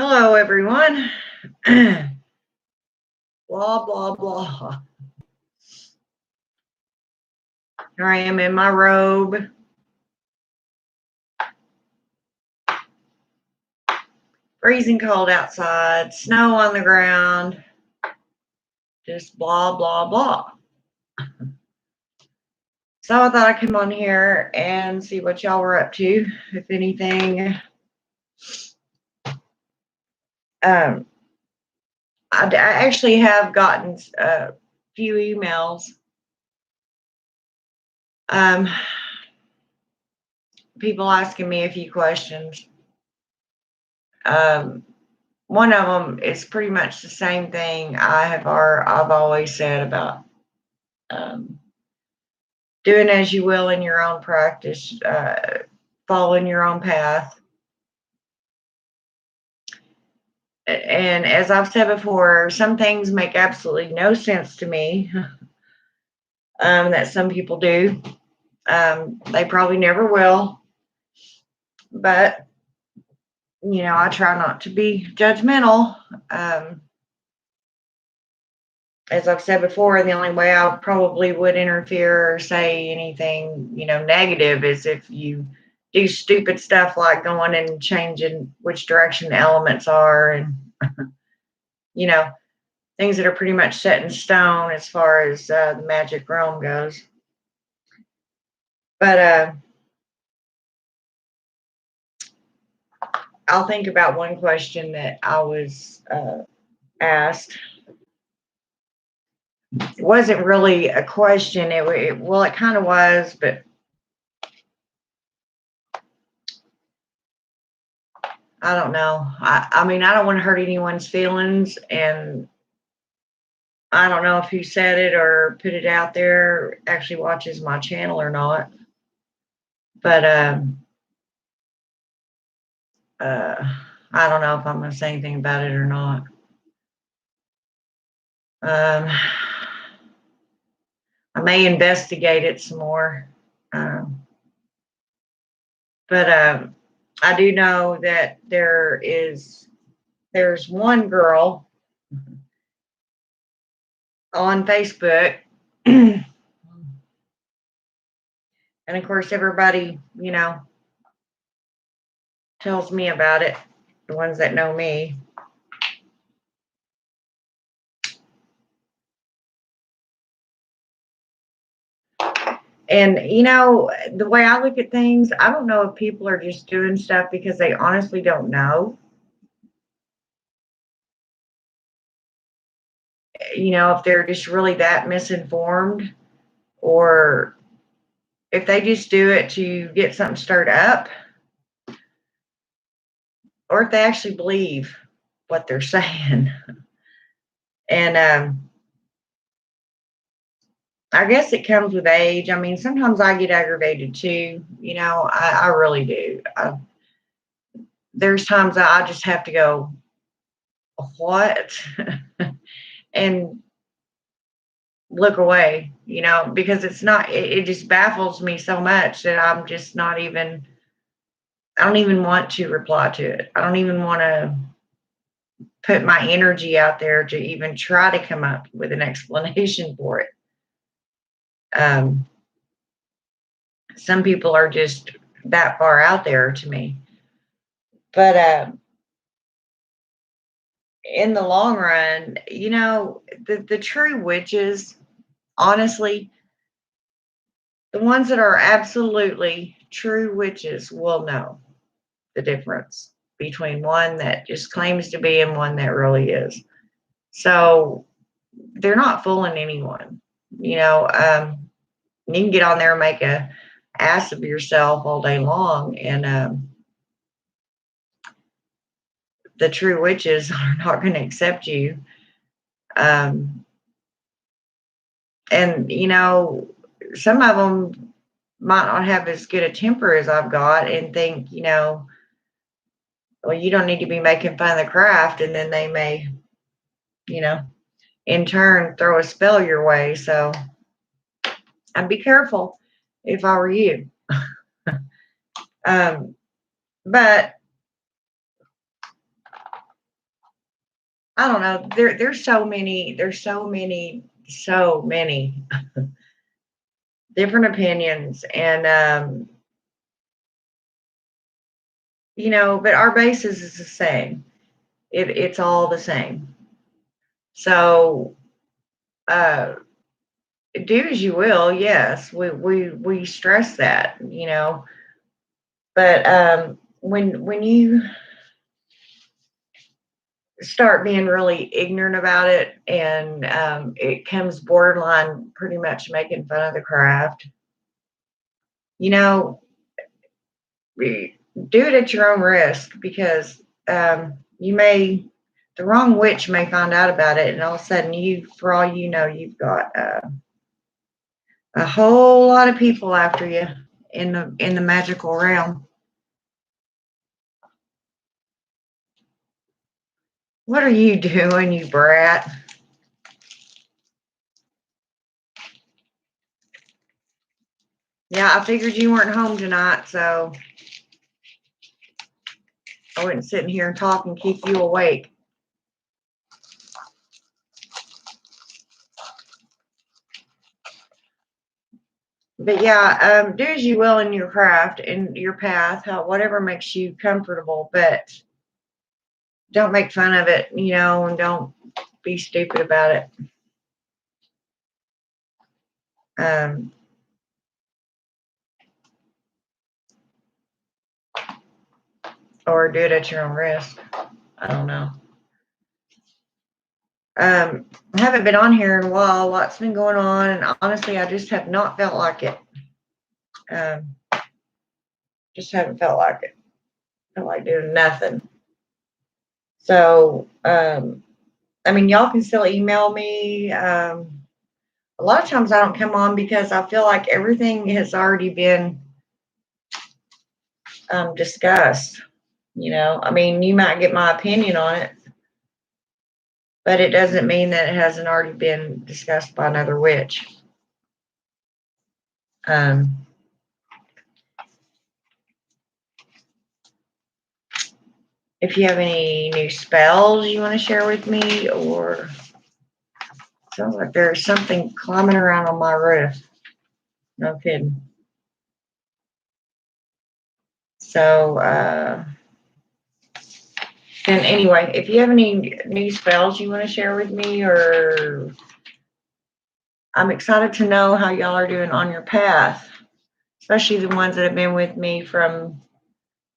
Hello, everyone. Blah, blah, blah. Here I am in my robe. Freezing cold outside, snow on the ground. Just blah, blah, blah. So I thought I'd come on here and see what y'all were up to, if anything. I actually have gotten a few emails. People asking me a few questions. One of them is pretty much the same thing I've always said about doing as you will in your own practice, following your own path. And as I've said before, some things make absolutely no sense to me that some people do. They probably never will. But, I try not to be judgmental. As I've said before, the only way I probably would interfere or say anything, negative is if you do stupid stuff like going and changing which direction the elements are and, things that are pretty much set in stone as far as the magic realm goes. But I'll think about one question that I was asked. It wasn't really a question. It kind of was, but I don't know. I mean, I don't want to hurt anyone's feelings, and I don't know if who said it or put it out there actually watches my channel or not. But I don't know if I'm going to say anything about it or not. I may investigate it some more. But I do know that there's one girl on Facebook. And of course, everybody, tells me about it, the ones that know me. And, the way I look at things, I don't know if people are just doing stuff because they honestly don't know. If they're just really that misinformed, or if they just do it to get something stirred up, or if they actually believe what they're saying. And I guess it comes with age. I mean, sometimes I get aggravated too. I really do. There's times I just have to go, what? And look away, because it just baffles me so much that I'm just not even, I don't even want to reply to it. I don't even want to put my energy out there to even try to come up with an explanation for it. Some people are just that far out there to me. But in the long run, the true witches, honestly, the ones that are absolutely true witches will know the difference between one that just claims to be and one that really is. So they're not fooling anyone. You can get on there and make a ass of yourself all day long, and the true witches are not going to accept you. And some of them might not have as good a temper as I've got and think, well, you don't need to be making fun of the craft, and then they may, in turn throw a spell your way. So I'd be careful if I were you. But I don't know. There's so many, so many different opinions. And, but our basis is the same. It's all the same. So, uh, do as you will. Yes, we stress that, but, when you start being really ignorant about it, and, it comes borderline pretty much making fun of the craft, you know, do it at your own risk, because, the wrong witch may find out about it, and all of a sudden for all you know, you've got, a whole lot of people after you in the magical realm. What are you doing, you brat? Yeah, I figured you weren't home tonight, so I wouldn't sit in here and talk and keep you awake. But yeah, do as you will in your craft and your path, whatever makes you comfortable, but don't make fun of it, and don't be stupid about it. Or do it at your own risk. I don't know. I haven't been on here in a while. A lot's been going on, and honestly, I just have not felt like it. Just haven't felt like it. Felt like doing nothing. So, y'all can still email me. A lot of times I don't come on because I feel like everything has already been discussed. You might get my opinion on it, but it doesn't mean that it hasn't already been discussed by another witch. If you have any new spells you want to share with me, or sounds like there's something climbing around on my roof. No kidding. So, and anyway, if you have any new spells you want to share with me, or I'm excited to know how y'all are doing on your path, especially the ones that have been with me from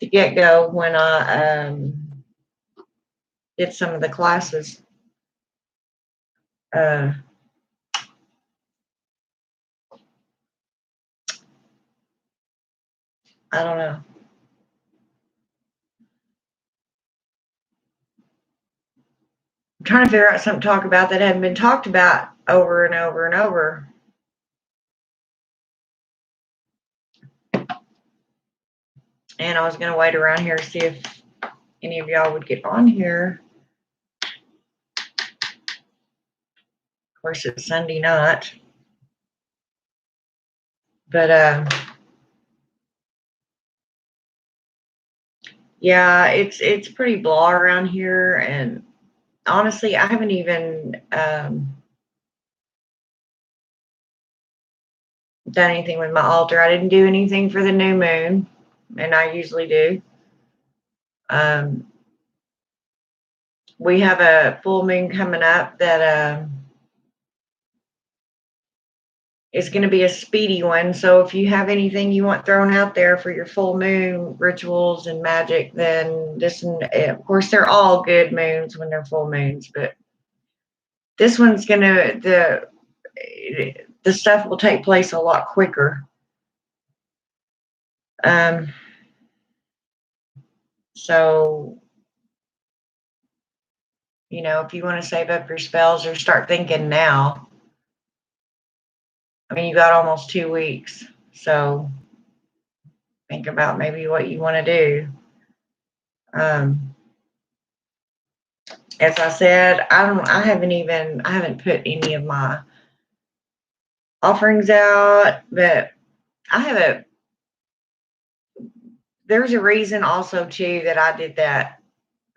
the get-go when I did some of the classes. I don't know. I'm trying to figure out something to talk about that hadn't been talked about over and over and over. And I was going to wait around here to see if any of y'all would get on here. Of course, it's Sunday night. But, yeah, it's pretty blah around here. And honestly, I haven't even done anything with my altar. I didn't do anything for the new moon, and I usually do. We have a full moon coming up that is going to be a speedy one. So if you have anything you want thrown out there for your full moon rituals and magic, then this one, of course, they're all good moons when they're full moons, but this one's going to, the stuff will take place a lot quicker. So, if you want to save up your spells or start thinking now, you got almost 2 weeks. So think about maybe what you want to do. As I said, I haven't put any of my offerings out, but there's a reason also too that I did that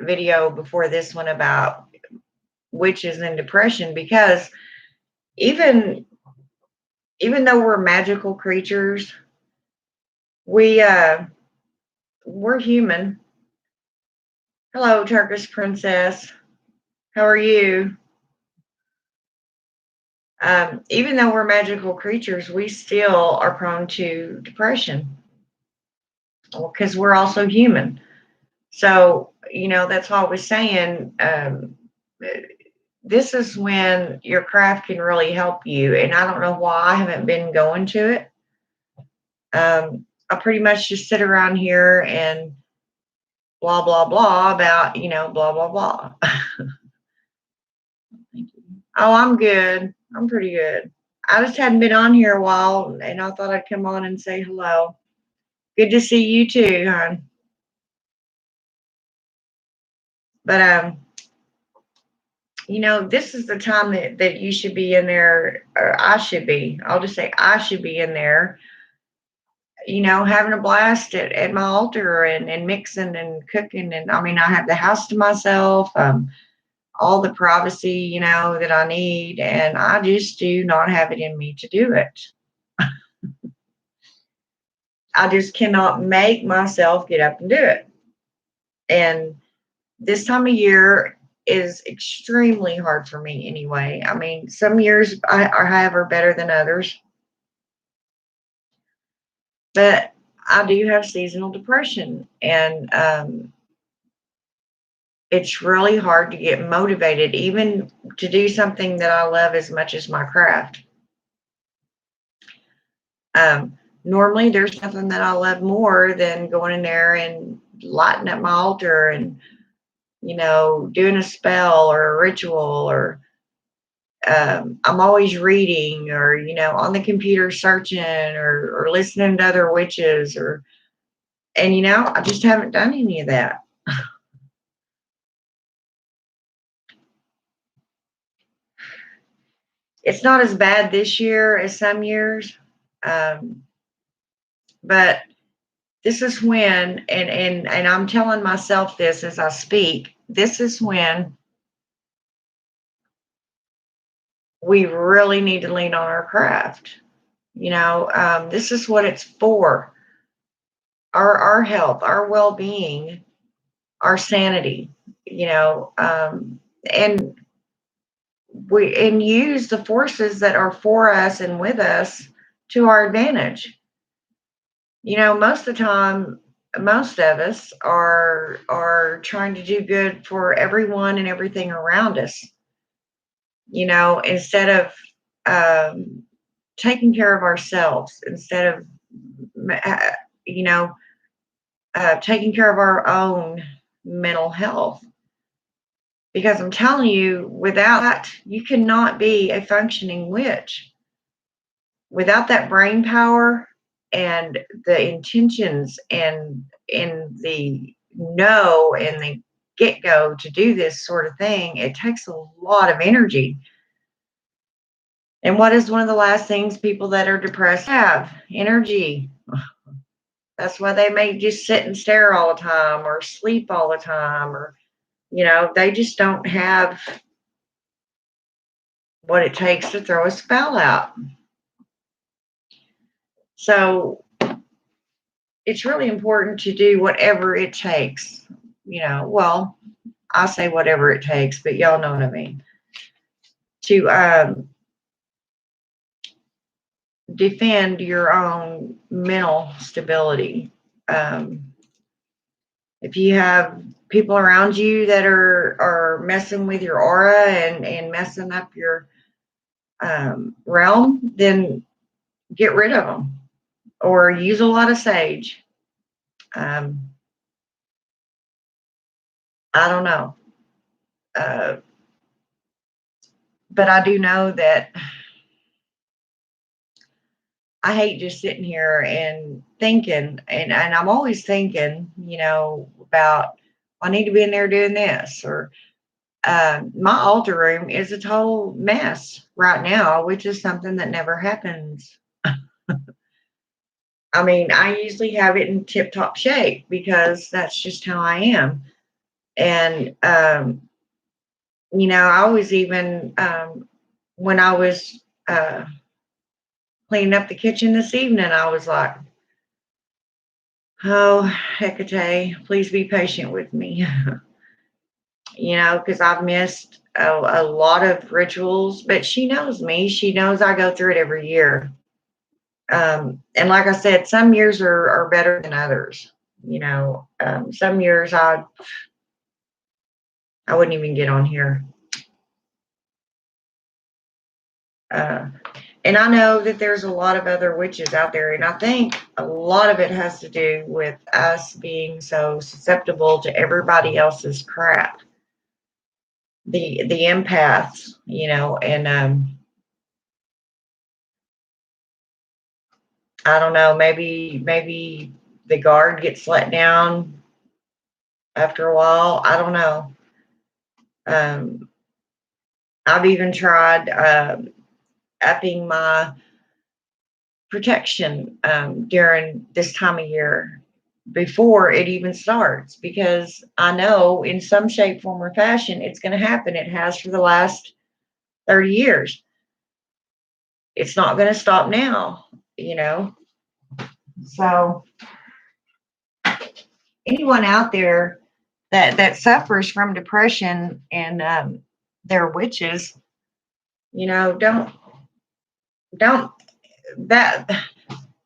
video before this one about witches and depression, because even though we're magical creatures, we're human. Hello, Turkish princess. How are you? Even though we're magical creatures, we still are prone to depression because we're also human. So, that's why I was saying, this is when your craft can really help you. And I don't know why I haven't been going to it. I pretty much just sit around here and blah, blah, blah about, blah, blah, blah. Thank you. Oh, I'm good. I'm pretty good. I just hadn't been on here a while, and I thought I'd come on and say hello. Good to see you too, hon. But this is the time that you should be in there, or I should be. I'll just say I should be in there, having a blast at my altar and mixing and cooking. And I mean, I have the house to myself, all the privacy, that I need, and I just do not have it in me to do it. I just cannot make myself get up and do it. And this time of year is extremely hard for me anyway. I mean, some years are, however, better than others. But I do have seasonal depression, and it's really hard to get motivated, even to do something that I love as much as my craft. Normally, there's nothing that I love more than going in there and lighting up my altar and, doing a spell or a ritual, or I'm always reading, or, on the computer searching, or listening to other witches, and I just haven't done any of that. It's not as bad this year as some years. But this is when, and I'm telling myself this as I speak, this is when we really need to lean on our craft. This is what it's for. Our health, our well-being, our sanity, and use the forces that are for us and with us to our advantage. Most of the time, most of us are trying to do good for everyone and everything around us. Instead of taking care of ourselves, instead of taking care of our own mental health. Because I'm telling you, without that, you cannot be a functioning witch. Without that brain power and the intentions and the know and the get-go to do this sort of thing, it takes a lot of energy. And what is one of the last things people that are depressed have? Energy. That's why they may just sit and stare all the time, or sleep all the time, or, they just don't have what it takes to throw a spell out. So it's really important to do whatever it takes. Well, I say whatever it takes, but y'all know what I mean. To defend your own mental stability. If you have people around you that are messing with your aura and messing up your realm, then get rid of them, or use a lot of sage. I don't know. But I do know that I hate just sitting here and thinking, and I'm always thinking, about, I need to be in there doing this, or my altar room is a total mess right now, which is something that never happens. I mean, I usually have it in tip-top shape because that's just how I am. And I was even, when I was cleaning up the kitchen this evening, I was like, oh, Hecate, please be patient with me. Because I've missed a lot of rituals, but she knows me. She knows I go through it every year. And like I said, some years are better than others. Some years I wouldn't even get on here. Uh, and I know that there's a lot of other witches out there, and I think a lot of it has to do with us being so susceptible to everybody else's crap. The empaths, and I don't know, maybe the guard gets let down after a while. I don't know. Um, I've even tried upping my protection during this time of year before it even starts, because I know in some shape, form, or fashion it's going to happen. It has for the last 30 years. It's not going to stop now, you know. So anyone out there that suffers from depression and they're witches, don't that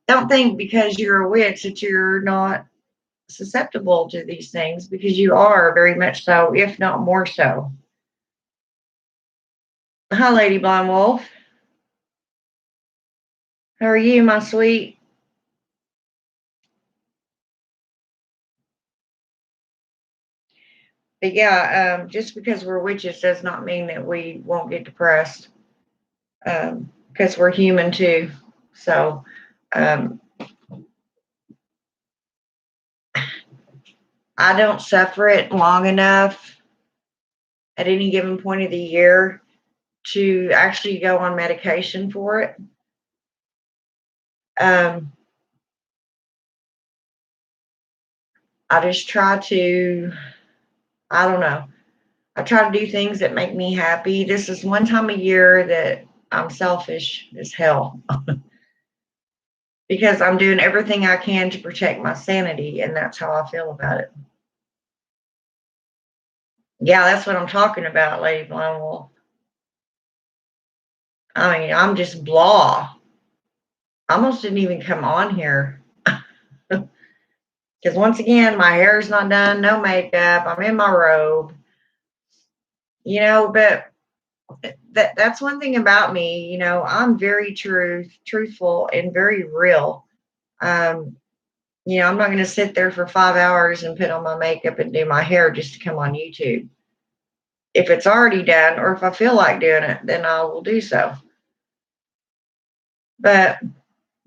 don't think because you're a witch that you're not susceptible to these things, because you are very much so, if not more so. Hi, Lady Blind Wolf. How are you, my sweet? But yeah, just because we're witches does not mean that we won't get depressed, because we're human too. So um, I don't suffer it long enough at any given point of the year to actually go on medication for it. Um, I just try to, I don't know. I try to do things that make me happy. This is one time a year that I'm selfish as hell because I'm doing everything I can to protect my sanity, and that's how I feel about it. Yeah, that's what I'm talking about, Lady Blind Wolf. I mean, I'm just blah. I almost didn't even come on here because once again, my hair's not done, no makeup. I'm in my robe, but that's one thing about me. I'm very truthful, and very real. Um, I'm not going to sit there for 5 hours and put on my makeup and do my hair just to come on YouTube. If it's already done, or if I feel like doing it, then I will do so. But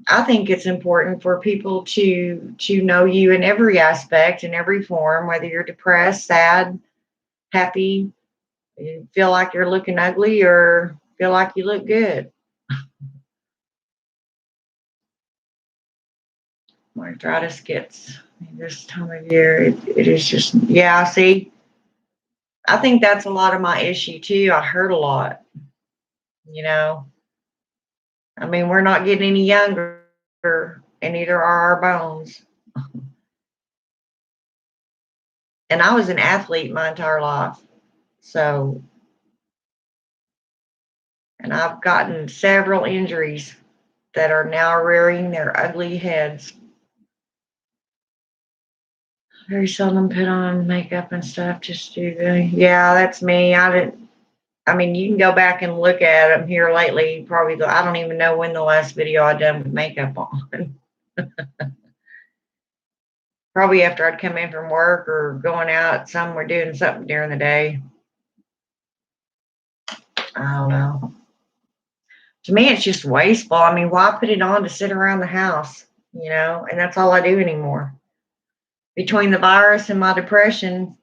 I think it's important for people to know you in every aspect, in every form, whether you're depressed, sad, happy, you feel like you're looking ugly, or feel like you look good. My arthritis gets this time of year. It is just, yeah. See, I think that's a lot of my issue too. I hurt a lot. You know, I mean, we're not getting any younger, and neither are our bones. And I was an athlete my entire life. So, and I've gotten several injuries that are now rearing their ugly heads. Very seldom put on makeup and stuff. Just do yeah, that's me. I mean, you can go back and look at them here lately. Probably, I don't even know when the last video I done with makeup on. Probably after I'd come in from work or going out somewhere doing something during the day. I don't know. To me, it's just wasteful. I mean, why put it on to sit around the house, And that's all I do anymore. Between the virus and my depression,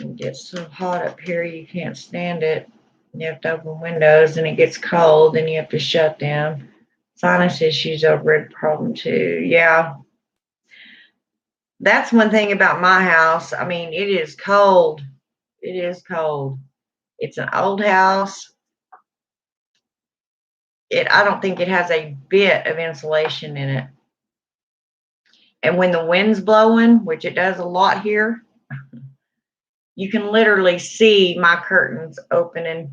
it gets so hot up here you can't stand it. You have to open windows and it gets cold and you have to shut them. Sinus issues over a problem too. Yeah. That's one thing about my house. I mean, it is cold. It is cold. It's an old house. I don't think it has a bit of insulation in it. And when the wind's blowing, which it does a lot here, you can literally see my curtains opening.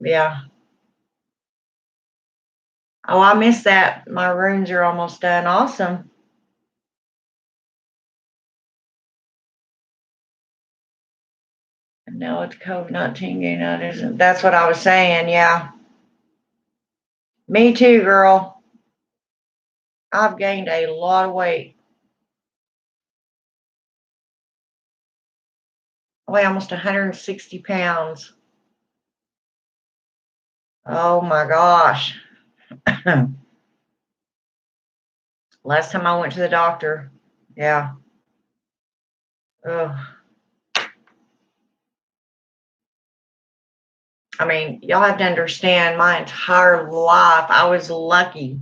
Yeah. Oh, I missed that. My rooms are almost done. Awesome. No, it's COVID-19 gain out, isn't it? That's what I was saying. Yeah. Me too, girl. I've gained a lot of weight. I weigh almost 160 pounds. Oh my gosh. Last time I went to the doctor. Yeah. Ugh. I mean, y'all have to understand my entire life, I was lucky,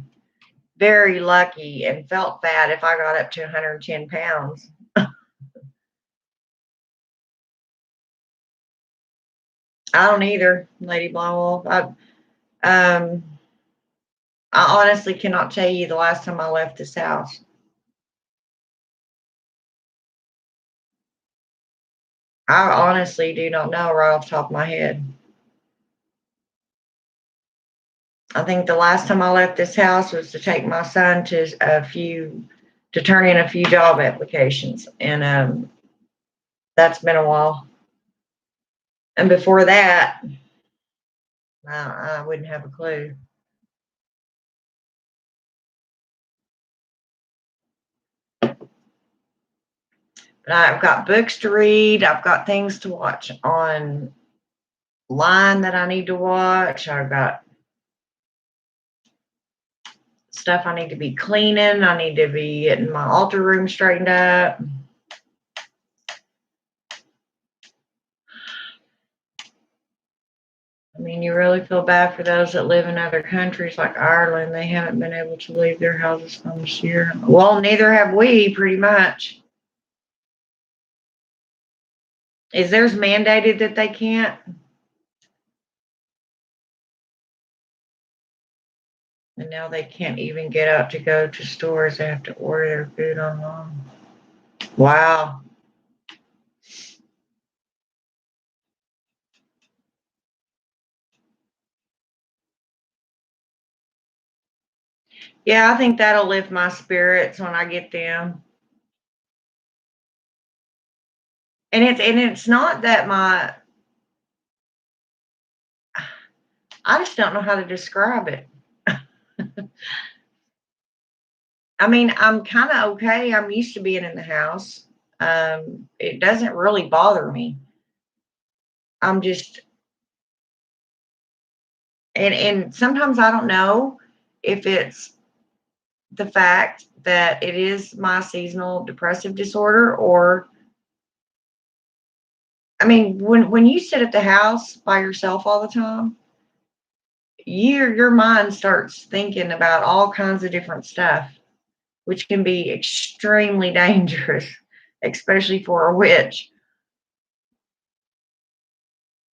very lucky, and felt bad if I got up to 110 pounds. I don't either, Lady Blowwolf. I honestly cannot tell you the last time I left this house. I honestly do not know right off the top of my head. I think the last time I left this house was to take my son to turn in a few job applications, and that's been a while. And before that, I wouldn't have a clue. But I've got books to read. I've got things to watch online that I need to watch. I've got stuff I need to be cleaning. I need to be getting my altar room straightened up. I mean, you really feel bad for those that live in other countries like Ireland. They haven't been able to leave their houses from this year. Well, neither have we, pretty much. Is theirs mandated that they can't? And now they can't even get up to go to stores. They have to order their food online. Wow. Yeah, I think that'll lift my spirits when I get them. And it's not that I just don't know how to describe it. I mean, I'm kind of okay. I'm used to being in the house. It doesn't really bother me. I'm just, and sometimes I don't know if it's the fact that it is my seasonal depressive disorder, or I mean, when you sit at the house by yourself all the time, your mind starts thinking about all kinds of different stuff, which can be extremely dangerous, especially for a witch.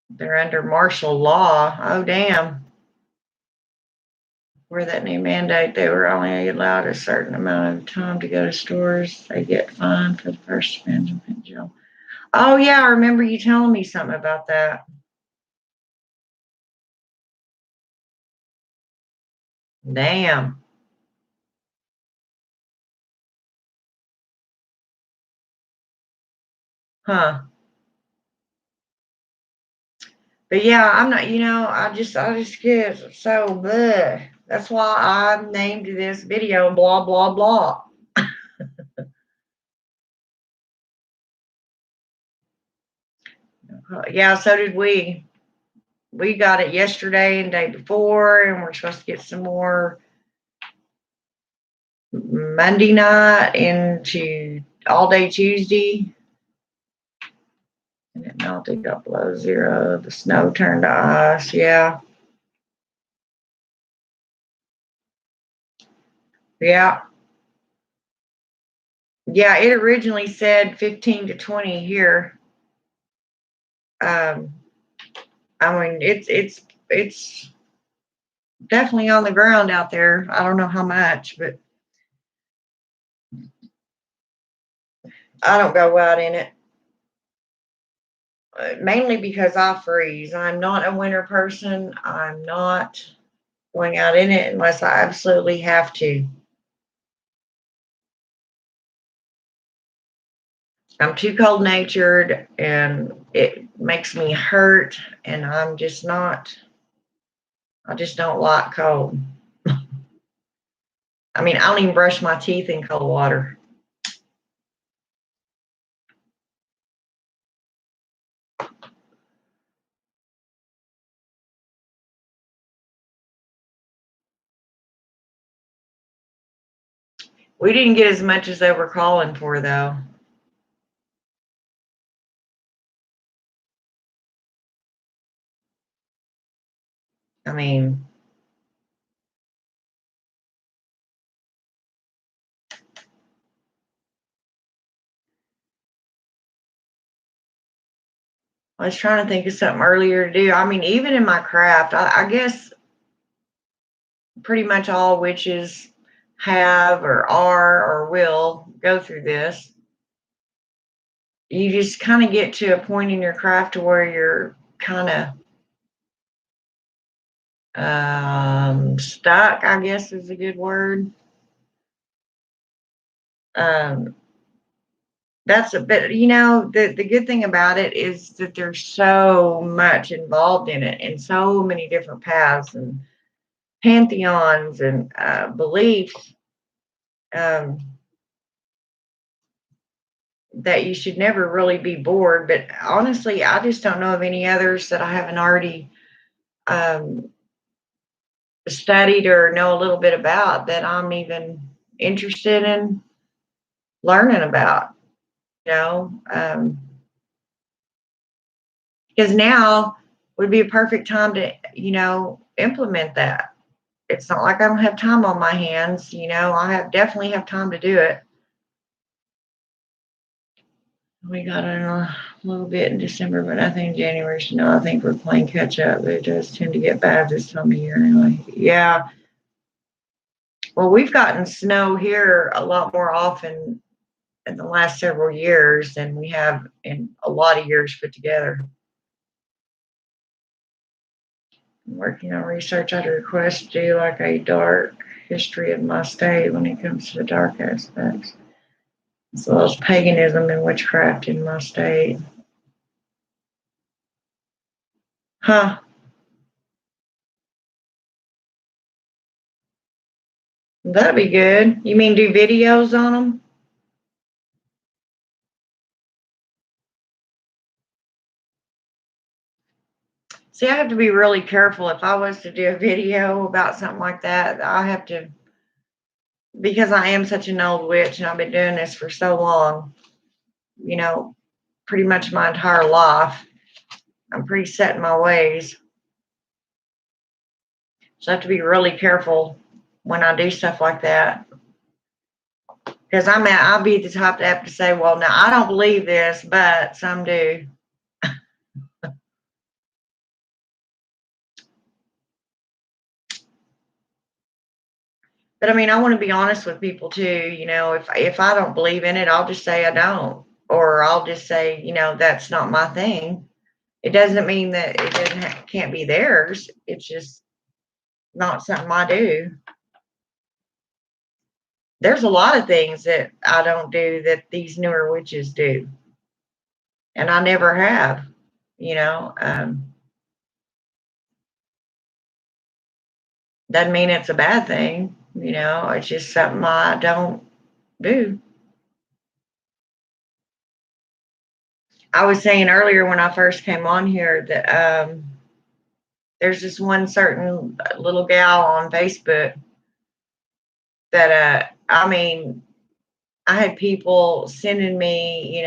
They're under martial law. Oh, damn. Where that new mandate, they were only allowed a certain amount of time to go to stores. They get fined for the first offense in jail. Oh, yeah, I remember you telling me something about that. Damn. Huh. But yeah, I'm not, I just get so bleh. That's why I named this video blah, blah, blah. Yeah, so did we. We got it yesterday and day before, and we're supposed to get some more Monday night into all day Tuesday. And it melted up below zero. The snow turned to ice. Yeah. Yeah. Yeah, it originally said 15 to 20 here. I mean, it's definitely on the ground out there. I don't know how much, but I don't go out in it. Mainly because I freeze. I'm not a winter person. I'm not going out in it unless I absolutely have to. I'm too cold natured and it makes me hurt, and I'm just not, I just don't like cold. I mean, I don't even brush my teeth in cold water. We didn't get as much as they were calling for, though. I mean, I was trying to think of something earlier to do. I mean, even in my craft, I guess pretty much all witches have or are or will go through this. You just kind of get to a point in your craft to where you're kind of stuck, I guess is a good word. Um, that's a bit, the good thing about it is that there's so much involved in it and so many different paths and pantheons and beliefs, um, that you should never really be bored. But honestly, I just don't know of any others that I haven't already um, studied or know a little bit about that I'm even interested in learning about, you know, because now would be a perfect time to, implement that. It's not like I don't have time on my hands, definitely have time to do it. We got in a little bit in December, but nothing in January. So no, I think we're playing catch up. It does tend to get bad this time of year anyway. Yeah. Well, we've gotten snow here a lot more often in the last several years than we have in a lot of years put together. I'm working on research. I'd request to do like a dark history of my state when it comes to the dark aspects, as well as paganism and witchcraft in my state. Huh. That'd be good. You mean do videos on them? See, I have to be really careful if I was to do a video about something like that. I have to, because I am such an old witch and I've been doing this for so long, you know, pretty much my entire life. I'm pretty set in my ways. So I have to be really careful when I do stuff like that. Because I'll be the type to have to say, well, now I don't believe this, but some do. But I mean, I want to be honest with people too. If I don't believe in it, I'll just say I don't, or I'll just say, that's not my thing. It doesn't mean that it can't be theirs. It's just not something I do. There's a lot of things that I don't do that these newer witches do, and I never have. You know, doesn't mean it's a bad thing. It's just something I don't do. I was saying earlier when I first came on here that there's this one certain little gal on Facebook that I mean, I had people sending me,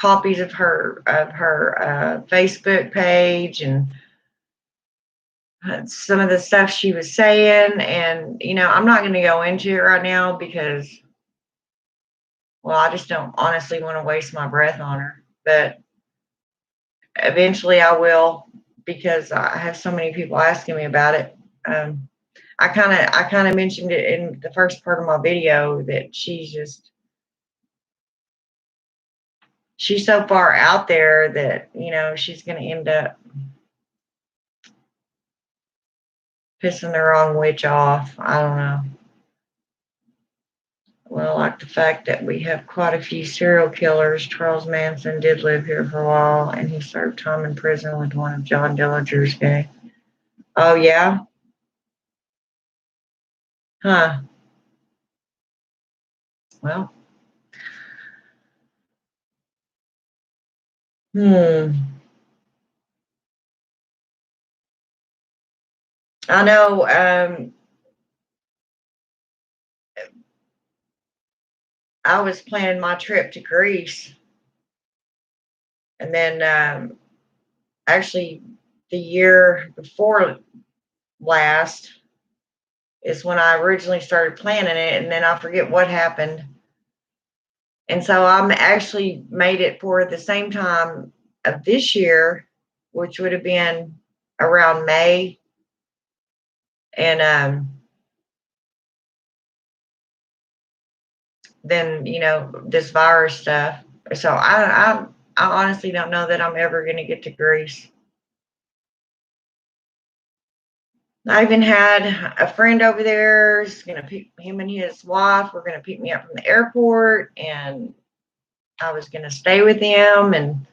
copies of her Facebook page and some of the stuff she was saying. And, you know, I'm not going to go into it right now because, well, I just don't honestly want to waste my breath on her. But eventually I will, because I have so many people asking me about it. I kind of mentioned it in the first part of my video that she's so far out there that, you know, she's going to end up pissing the wrong witch off. I don't know. Well, like the fact that we have quite a few serial killers. Charles Manson did live here for a while, and he served time in prison with one of John Dillinger's gang. Oh, yeah? Huh. Well. I know, I was planning my trip to Greece, and then actually the year before last is when I originally started planning it, and then I forget what happened. And so I'm actually made it for the same time of this year, which would have been around May. And then, you know, this virus stuff. So I honestly don't know that I'm ever going to get to Greece. I even had a friend over there. He's going to pick him and his wife were going to pick me up from the airport, and I was going to stay with them. And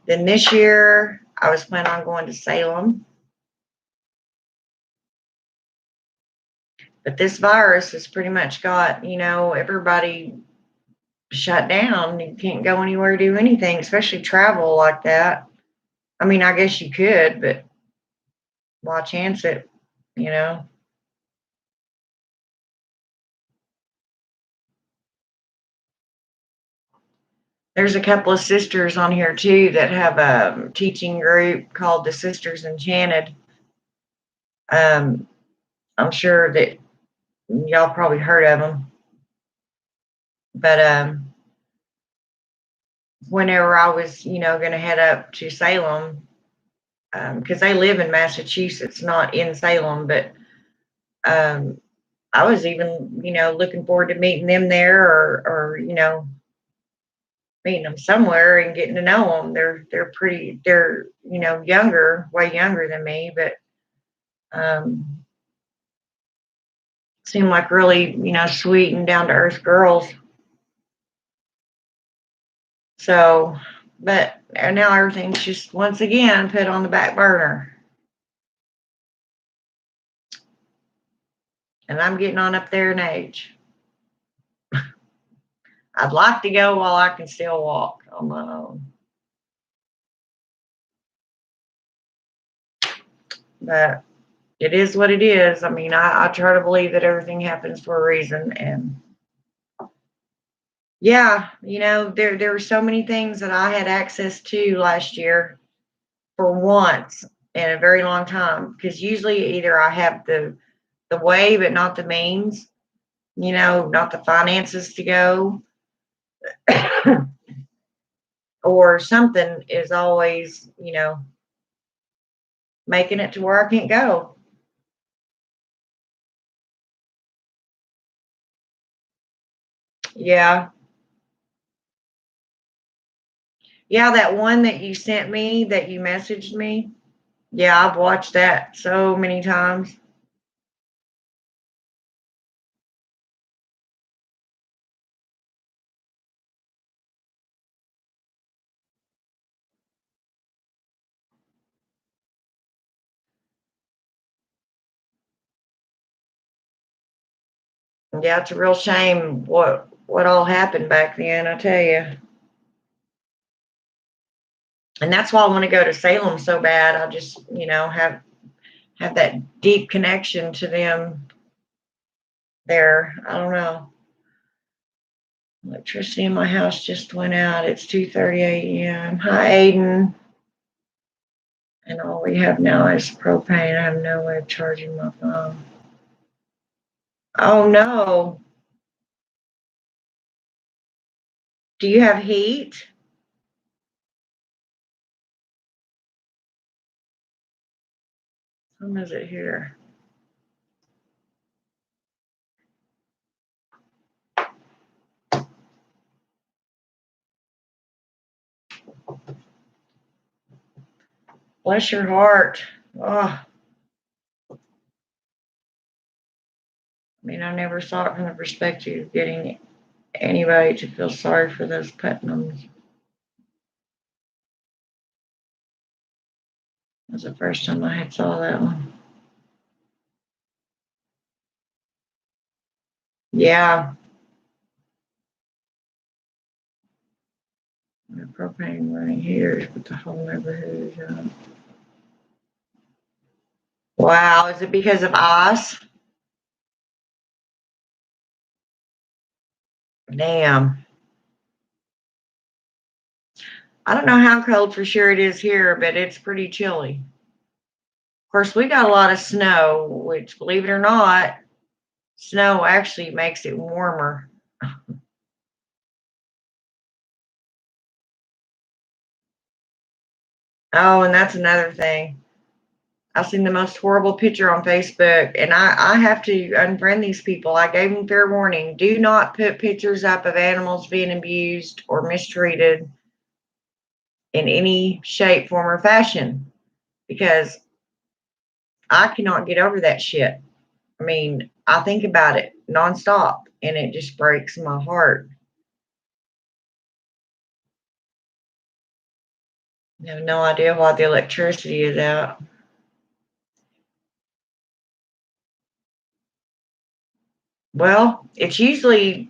then this year, I was planning on going to Salem. But this virus has pretty much got, you know, everybody shut down. You can't go anywhere, do anything, especially travel like that. I mean, I guess you could, but why chance it, you know? There's a couple of sisters on here too that have a teaching group called the Sisters Enchanted. I'm sure that y'all probably heard of them. But whenever I was, you know, going to head up to Salem, because they live in Massachusetts, not in Salem, but I was even, you know, looking forward to meeting them there, or you know, meeting them somewhere and getting to know them. They're you know, way younger than me, but seem like really, you know, sweet and down to earth girls. So, but now everything's just once again put on the back burner. And I'm getting on up there in age. I'd like to go while I can still walk on my own. But it is what it is. I mean, I try to believe that everything happens for a reason. And yeah, you know, there were so many things that I had access to last year for once in a very long time. Because usually either I have the way, but not the means, you know, not the finances to go, or something is always, you know, making it to where I can't go. Yeah. Yeah, that one that you sent me, that you messaged me. Yeah, I've watched that so many times. Yeah, it's a real shame what all happened back then, I tell you. And that's why I want to go to Salem so bad. I just, you know, have that deep connection to them there. I don't know. Electricity in my house just went out. It's 2:30 a.m. Hi, Aiden. And all we have now is propane. I have no way of charging my phone. Oh no. Do you have heat? When is it here? Bless your heart. Oh, I mean, I never saw it from the perspective of getting anybody to feel sorry for those Putnams. It was the first time I had saw that one. Yeah. The propane running heaters, but the whole neighborhood is up. Wow, is it because of ice? Damn. I don't know how cold for sure it is here, but it's pretty chilly. Of course, we got a lot of snow, which, believe it or not, snow actually makes it warmer. Oh, and that's another thing. I've seen the most horrible picture on Facebook, and I have to unfriend these people. I gave them fair warning. Do not put pictures up of animals being abused or mistreated in any shape, form, or fashion because I cannot get over that shit. I mean, I think about it nonstop, and it just breaks my heart. I have no idea why the electricity is out. Well, it's usually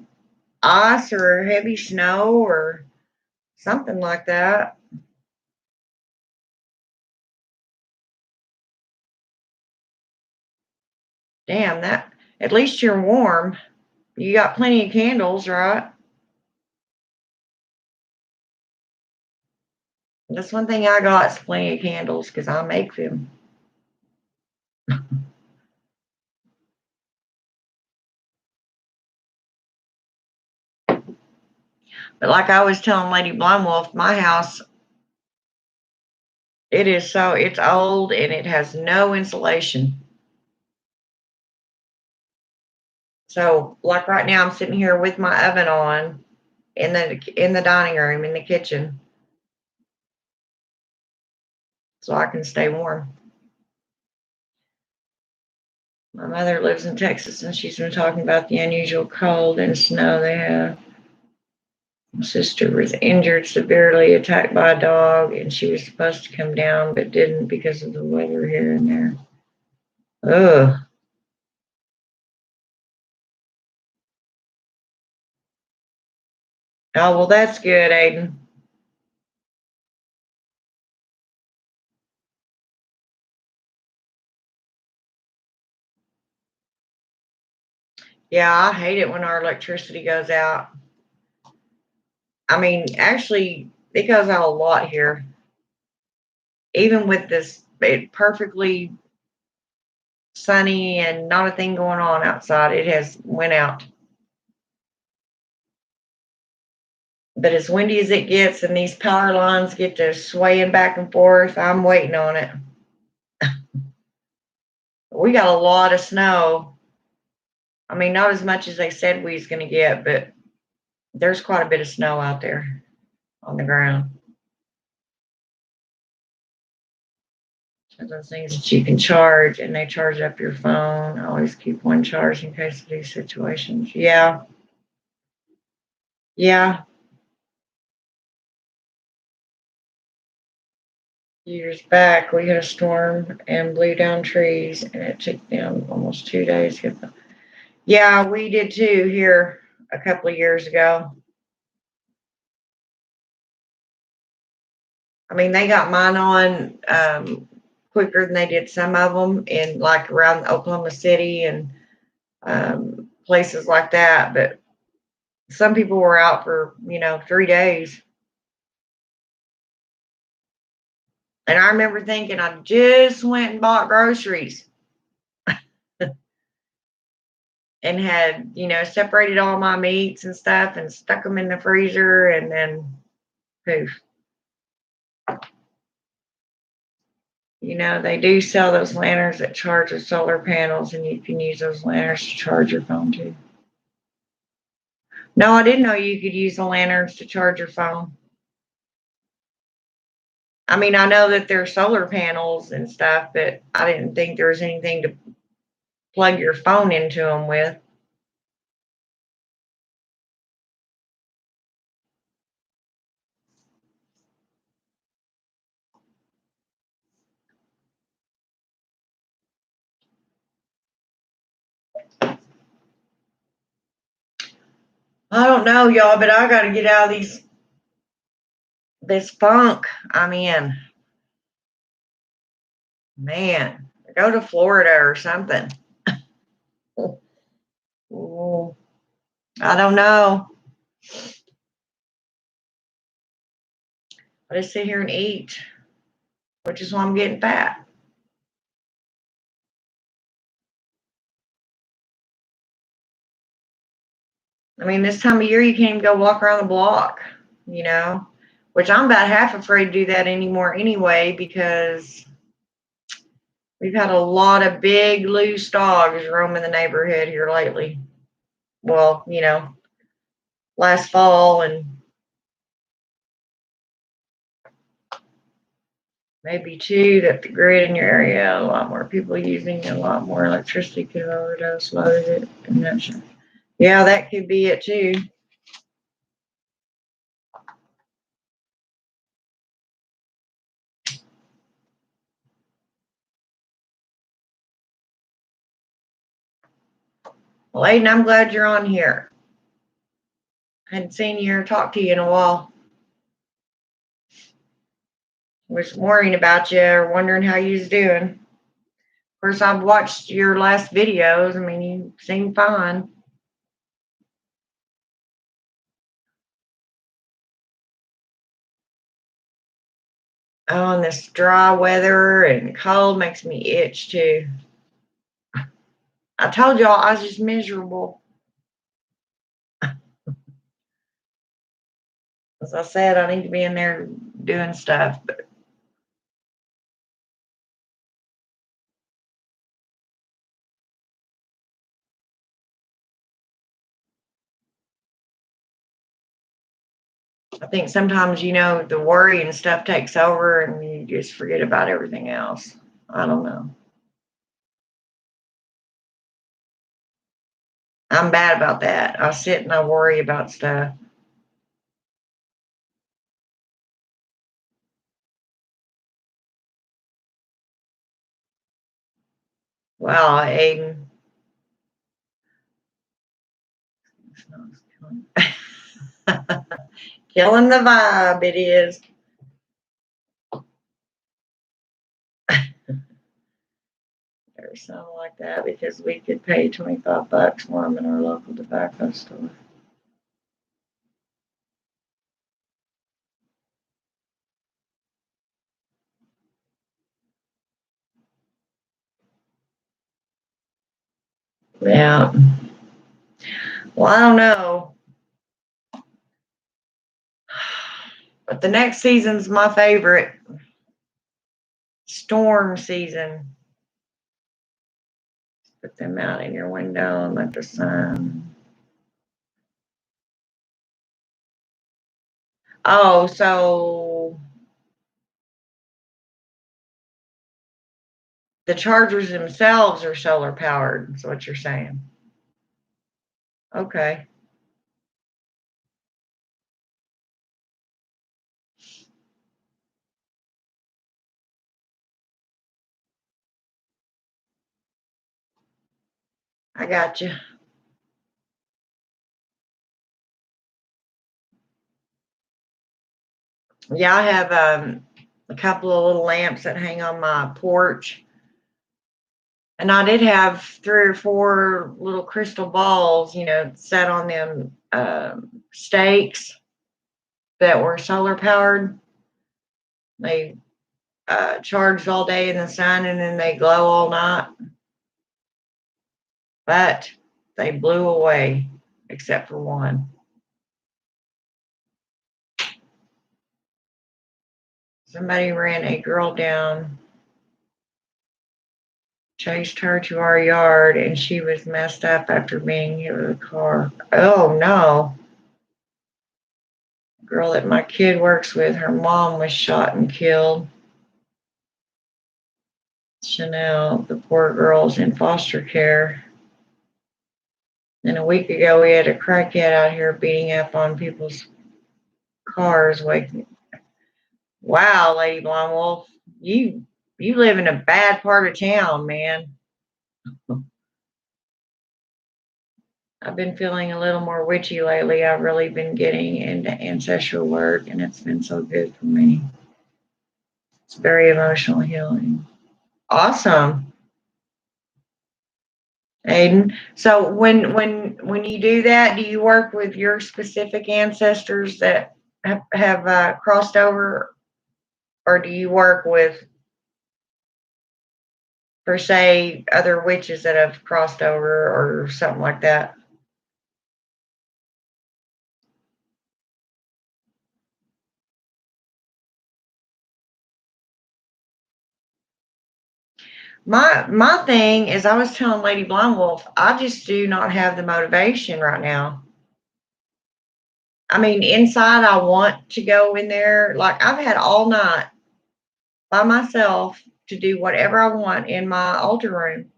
ice or heavy snow or something like that. Damn, that at least you're warm. You got plenty of candles, right? That's one thing I got is plenty of candles because I make them. But like I was telling Lady Blind Wolf, my house, it's old and it has no insulation. So like right now I'm sitting here with my oven on in the dining room in the kitchen so I can stay warm. My mother lives in Texas and she's been talking about the unusual cold and snow they have. My sister was injured severely, attacked by a dog, and she was supposed to come down but didn't because of the weather here and there. Ugh. Oh, well, that's good, Aiden. Yeah, I hate it when our electricity goes out. I mean, actually, it goes out a lot here. Even with this perfectly sunny and not a thing going on outside, it has went out. But as windy as it gets and these power lines get to swaying back and forth, I'm waiting on it. We got a lot of snow. I mean, not as much as they said we was going to get, but there's quite a bit of snow out there on the ground. So those things that you can charge and they charge up your phone. I always keep one charged in case of these situations. Yeah. Yeah. Years back, we had a storm and blew down trees, and it took them almost 2 days to get them. Yeah, we did too here a couple of years ago. I mean, they got mine on quicker than they did some of them in like around Oklahoma City and places like that, but some people were out for, 3 days. And I remember thinking I just went and bought groceries and had, separated all my meats and stuff and stuck them in the freezer, and then poof. They do sell those lanterns that charge with solar panels, and you can use those lanterns to charge your phone too. No, I didn't know you could use the lanterns to charge your phone. I mean, I know that there's solar panels and stuff, but I didn't think there was anything to plug your phone into them with. I don't know, y'all, but I got to get out of this funk I'm in. Man, go to Florida or something. Ooh, I don't know. I just sit here and eat, which is why I'm getting fat. I mean, this time of year, you can't even go walk around the block, which I'm about half afraid to do that anymore anyway, because we've had a lot of big, loose dogs roaming the neighborhood here lately. Well, last fall and maybe too that the grid in your area, a lot more people using a lot more electricity could have overdose loaded it. I'm not sure. Yeah, that could be it too. Well, Aiden, I'm glad you're on here. I hadn't seen you or talked to you in a while. Was worrying about you or wondering how you was doing. Of course, I've watched your last videos. I mean, you seem fine. Oh, and this dry weather and cold makes me itch too. I told y'all I was just miserable. As I said, I need to be in there doing stuff, but I think sometimes, the worry and stuff takes over and you just forget about everything else. I don't know. I'm bad about that. I sit and I worry about stuff. Well, Aiden. Killing the vibe, it is. Or something like that, because we could pay $25 for them in our local tobacco store. Yeah. Well, I don't know. But the next season's my favorite. Storm season. Put them out in your window and let the sun. Oh, so the chargers themselves are solar powered, is what you're saying. Okay. I got you. Yeah, I have a couple of little lamps that hang on my porch. And I did have 3 or 4 little crystal balls, set on them stakes that were solar powered. They charged all day in the sun and then they glow all night. But they blew away, except for one. Somebody ran a girl down, chased her to our yard, and she was messed up after being hit with a car. Oh no. The girl that my kid works with, her mom was shot and killed. Chanel, the poor girl's in foster care. And a week ago, we had a crackhead out here beating up on people's cars. Wow, Lady Blonde Wolf, you live in a bad part of town, man. I've been feeling a little more witchy lately. I've really been getting into ancestral work, and it's been so good for me. It's very emotional healing. Awesome, Aiden. So when you do that, do you work with your specific ancestors that have crossed over, or do you work with, per se, other witches that have crossed over or something like that? My thing is, I was telling Lady Blind Wolf, I just do not have the motivation right now. I mean, inside, I want to go in there. Like, I've had all night by myself to do whatever I want in my altar room.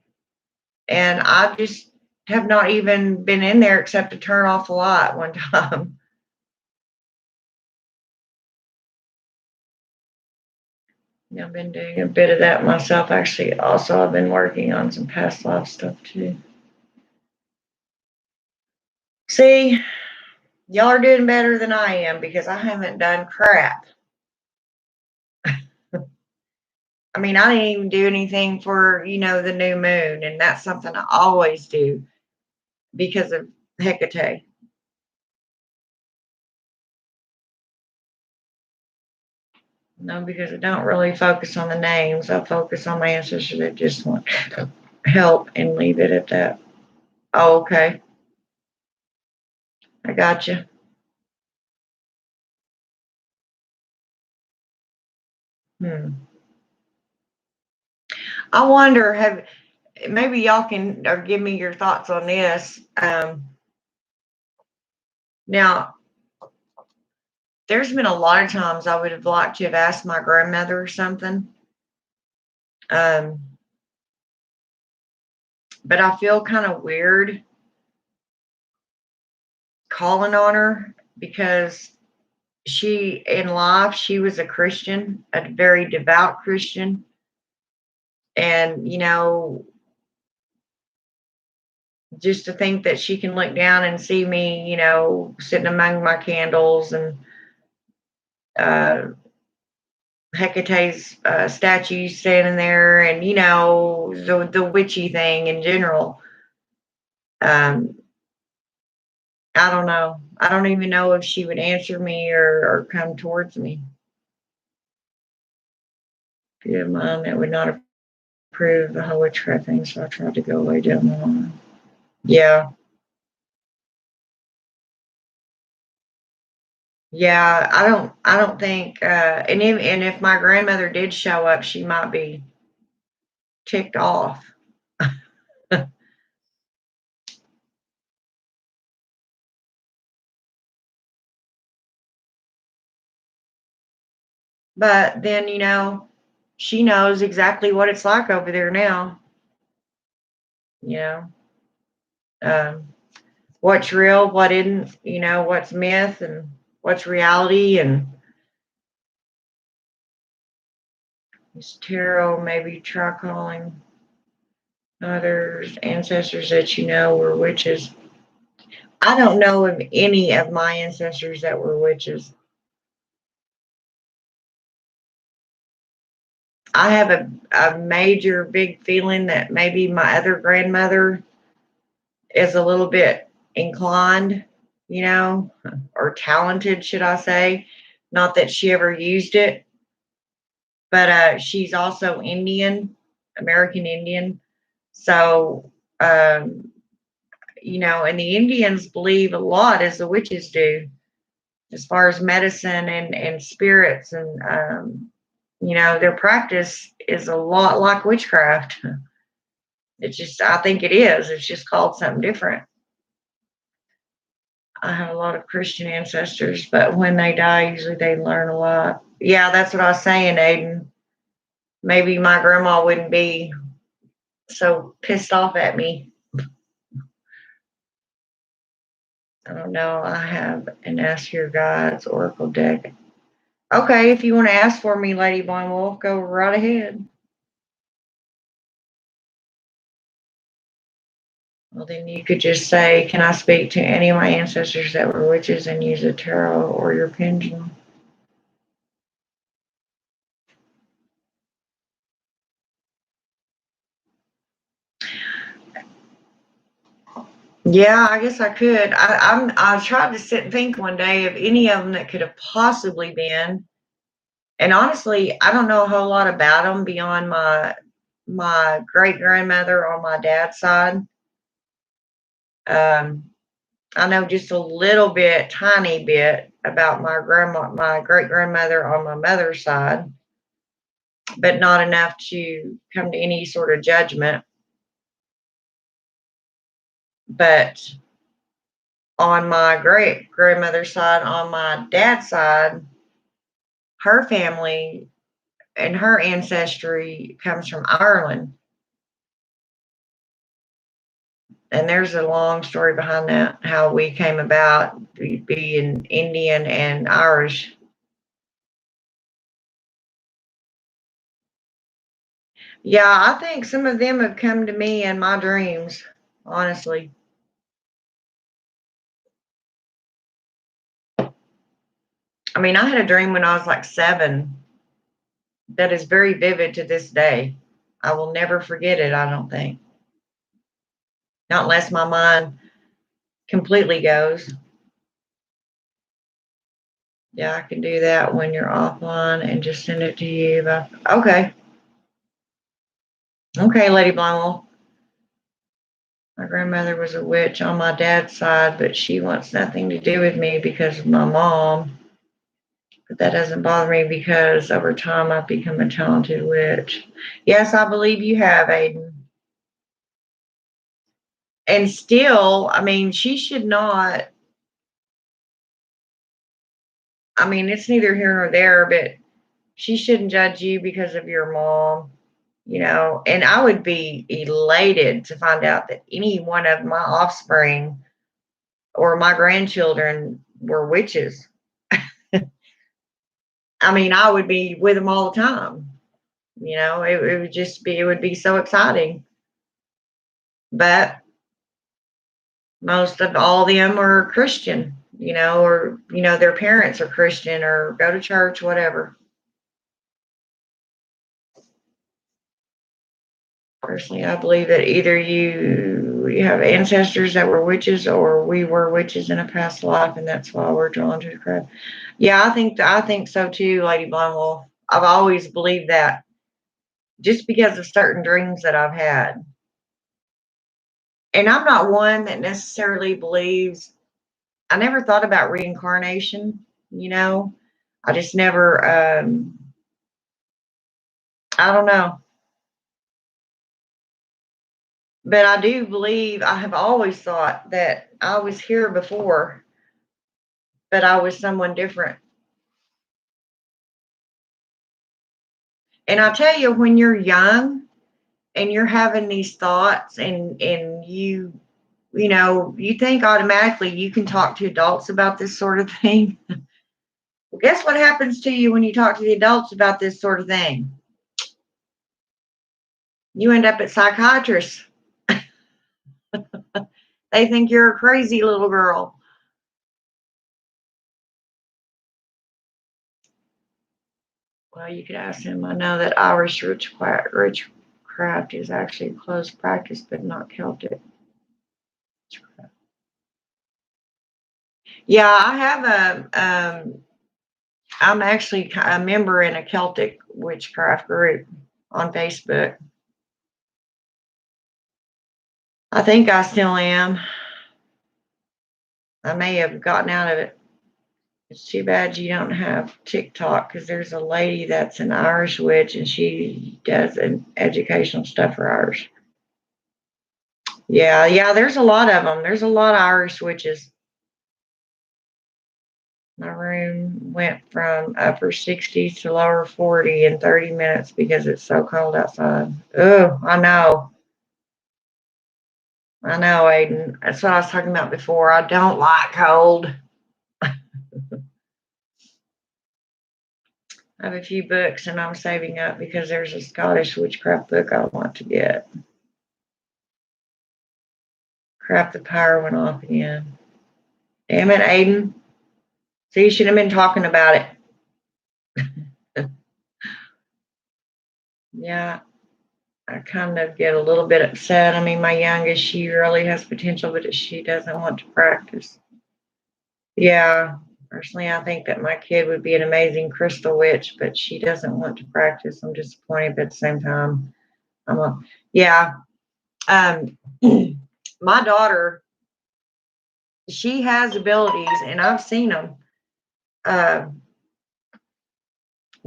And I just have not even been in there except to turn off the light one time. I've been doing a bit of that myself. Actually, also, I've been working on some past life stuff too. See, y'all are doing better than I am because I haven't done crap. I mean, I didn't even do anything for, the new moon, and that's something I always do because of Hecate. No, because I don't really focus on the names. I focus on my ancestors that just want to help and leave it at that. Oh, okay. I got you. I wonder, maybe y'all can or give me your thoughts on this. Now, there's been a lot of times I would have liked to have asked my grandmother or something. But I feel kind of weird calling on her because in life, she was a Christian, a very devout Christian. And, just to think that she can look down and see me, sitting among my candles and Hecate's statue standing there, and the witchy thing in general. I don't know. I don't even know if she would answer me or come towards me. If you have mine, that would not approve the whole witchcraft thing, so I tried to go way down the line. Yeah. Yeah, I don't think and if my grandmother did show up, she might be ticked off. But then, she knows exactly what it's like over there now. You know, um, what's real, what isn't, what's myth and what's reality. And this tarot, maybe try calling others, ancestors that were witches. I don't know of any of my ancestors that were witches. I have a major big feeling that maybe my other grandmother is a little bit inclined, or talented, should I say. Not that she ever used it, but she's also Indian, American Indian. So, um, and the Indians believe a lot as the witches do, as far as medicine and spirits. And, their practice is a lot like witchcraft. I think it is. It's just called something different. I have a lot of Christian ancestors, but when they die, usually they learn a lot. Yeah, that's what I was saying, Aiden. Maybe my grandma wouldn't be so pissed off at me. I don't know. I have an Ask Your Guides Oracle deck. Okay, if you want to ask for me, Lady Blind Wolf, go right ahead. Well, then you could just say, can I speak to any of my ancestors that were witches and use a tarot or your pendulum? Yeah, I guess I could. I tried to sit and think one day of any of them that could have possibly been. And honestly, I don't know a whole lot about them beyond my great grandmother on my dad's side. I know just a little bit, tiny bit, about my great grandmother on my mother's side, but not enough to come to any sort of judgment. But on my great grandmother's side, on my dad's side, her family and her ancestry comes from Ireland. And there's a long story behind that, how we came about being Indian and Irish. Yeah, I think some of them have come to me in my dreams, honestly. I mean, I had a dream when I was like 7 that is very vivid to this day. I will never forget it, I don't think. Not unless my mind completely goes. Yeah, I can do that when you're offline and just send it to you. Okay. Okay, Lady Blindwell. My grandmother was a witch on my dad's side, but she wants nothing to do with me because of my mom. But that doesn't bother me because over time I've become a talented witch. Yes, I believe you have, Aiden. And still, I mean, she should not. I mean, it's neither here nor there, but she shouldn't judge you because of your mom, And I would be elated to find out that any one of my offspring or my grandchildren were witches. I mean, I would be with them all the time. It would be so exciting. But most of all of them are Christian, or, their parents are Christian or go to church, whatever. Personally, I believe that either you have ancestors that were witches or we were witches in a past life, and that's why we're drawn to the crowd. Yeah, I think so too, Lady Blindwolf. I've always believed that just because of certain dreams that I've had. And I'm not one that necessarily believes. I never thought about reincarnation, I just never I don't know. But I do believe, I have always thought that I was here before, but I was someone different. And I'll tell you, when you're young and you're having these thoughts and you think automatically you can talk to adults about this sort of thing. Well, guess what happens to you when you talk to the adults about this sort of thing? You end up at psychiatrists. They think you're a crazy little girl. Well, you could ask him. I know that Irish witchcraft is actually a closed practice, but not Celtic. Yeah, I have I'm actually a member in a Celtic witchcraft group on Facebook. I think I still am. I may have gotten out of it. It's too bad you don't have TikTok because there's a lady that's an Irish witch and she does an educational stuff for Irish. Yeah, there's a lot of them. There's a lot of Irish witches. My room went from upper 60s to lower 40 in 30 minutes because it's so cold outside. Oh, I know. I know, Aiden. That's what I was talking about before. I don't like cold. I have a few books and I'm saving up because there's a Scottish witchcraft book I want to get. Crap, the power went off again. Damn it, Aiden. So you should have been talking about it. Yeah, I kind of get a little bit upset. I mean, my youngest, she really has potential, but she doesn't want to practice. Yeah, personally, I think that my kid would be an amazing crystal witch, but she doesn't want to practice. I'm disappointed, but at the same time, yeah. Um, my daughter, she has abilities, and I've seen them. Uh,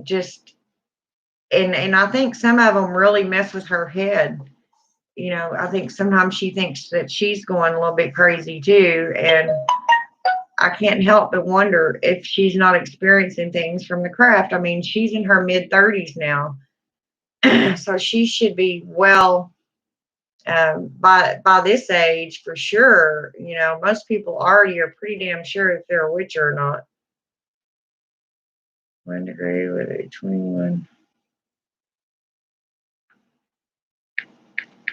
just and I think some of them really mess with her head. You know, I think sometimes she thinks that she's going a little bit crazy too, and I can't help but wonder if she's not experiencing things from the craft. I mean, she's in her mid-30s now, so she should be well by this age for sure. You know, most people already are pretty damn sure if they're a witch or not. 1 degree with a 21.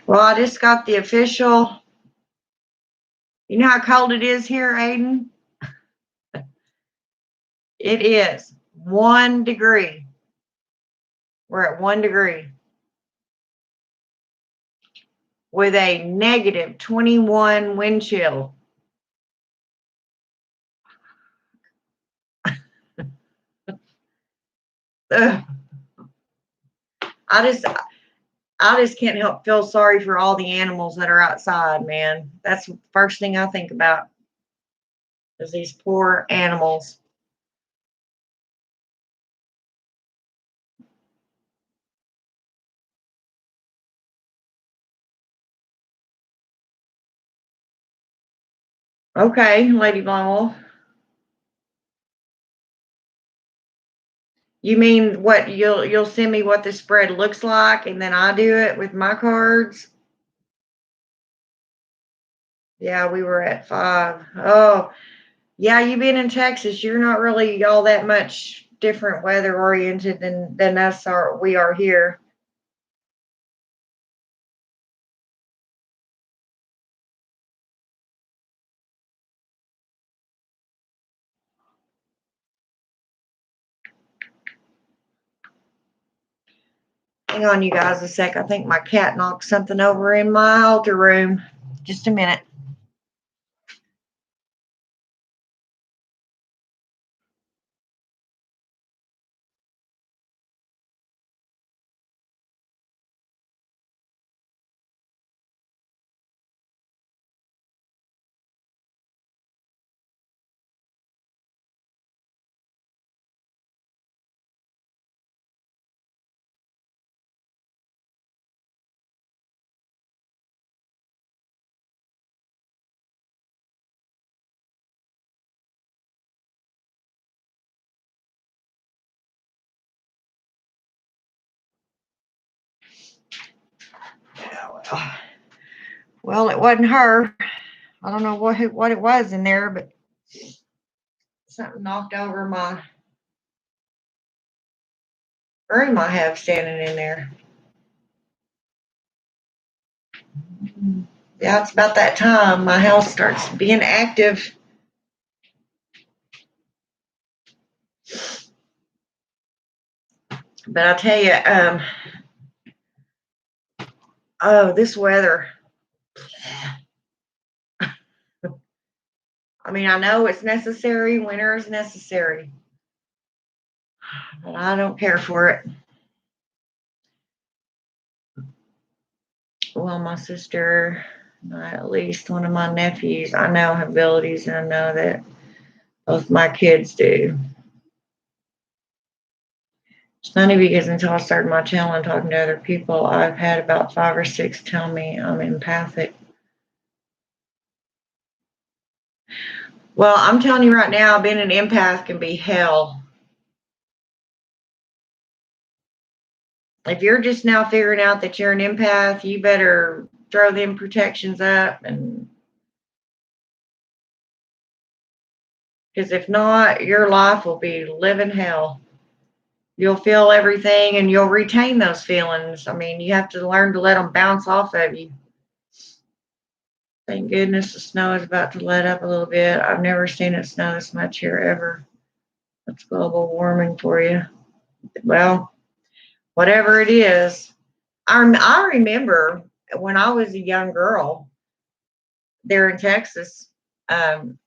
Well, I just got the official. You know how cold it is here, Aiden? It is 1 degree. We're at 1 degree with a negative 21 wind chill. Ugh. I just I just can't help feel sorry for all the animals that are outside, man. That's the first thing I think about is these poor animals. Okay, Lady Blonde Wolf. You mean what you'll send me what the spread looks like and then I do it with my cards? Yeah, we were at 5. Oh, yeah, you being in Texas, you're not really all that much different weather oriented than we are here. Hang on, you guys, a sec. I think my cat knocked something over in my altar room. Just a minute. Yeah, well, it wasn't her. I don't know what it was in there, but something knocked over my broom I have standing in there. Yeah, it's about that time my house starts being active. But I tell you, oh, this weather. I mean, I know it's necessary. Winter is necessary, but I don't care for it. Well, my sister, at least one of my nephews, I know have abilities, and I know that both my kids do. It's funny because until I started my channel and talking to other people, I've had about 5 or 6 tell me I'm empathic. Well, I'm telling you right now, being an empath can be hell. If you're just now figuring out that you're an empath, you better throw them protections up, and because if not, your life will be living hell. You'll feel everything and you'll retain those feelings. I mean, you have to learn to let them bounce off of you. Thank goodness the snow is about to let up a little bit. I've never seen it snow this much here ever. That's global warming for you. Well, whatever it is, I remember when I was a young girl there in Texas. Um,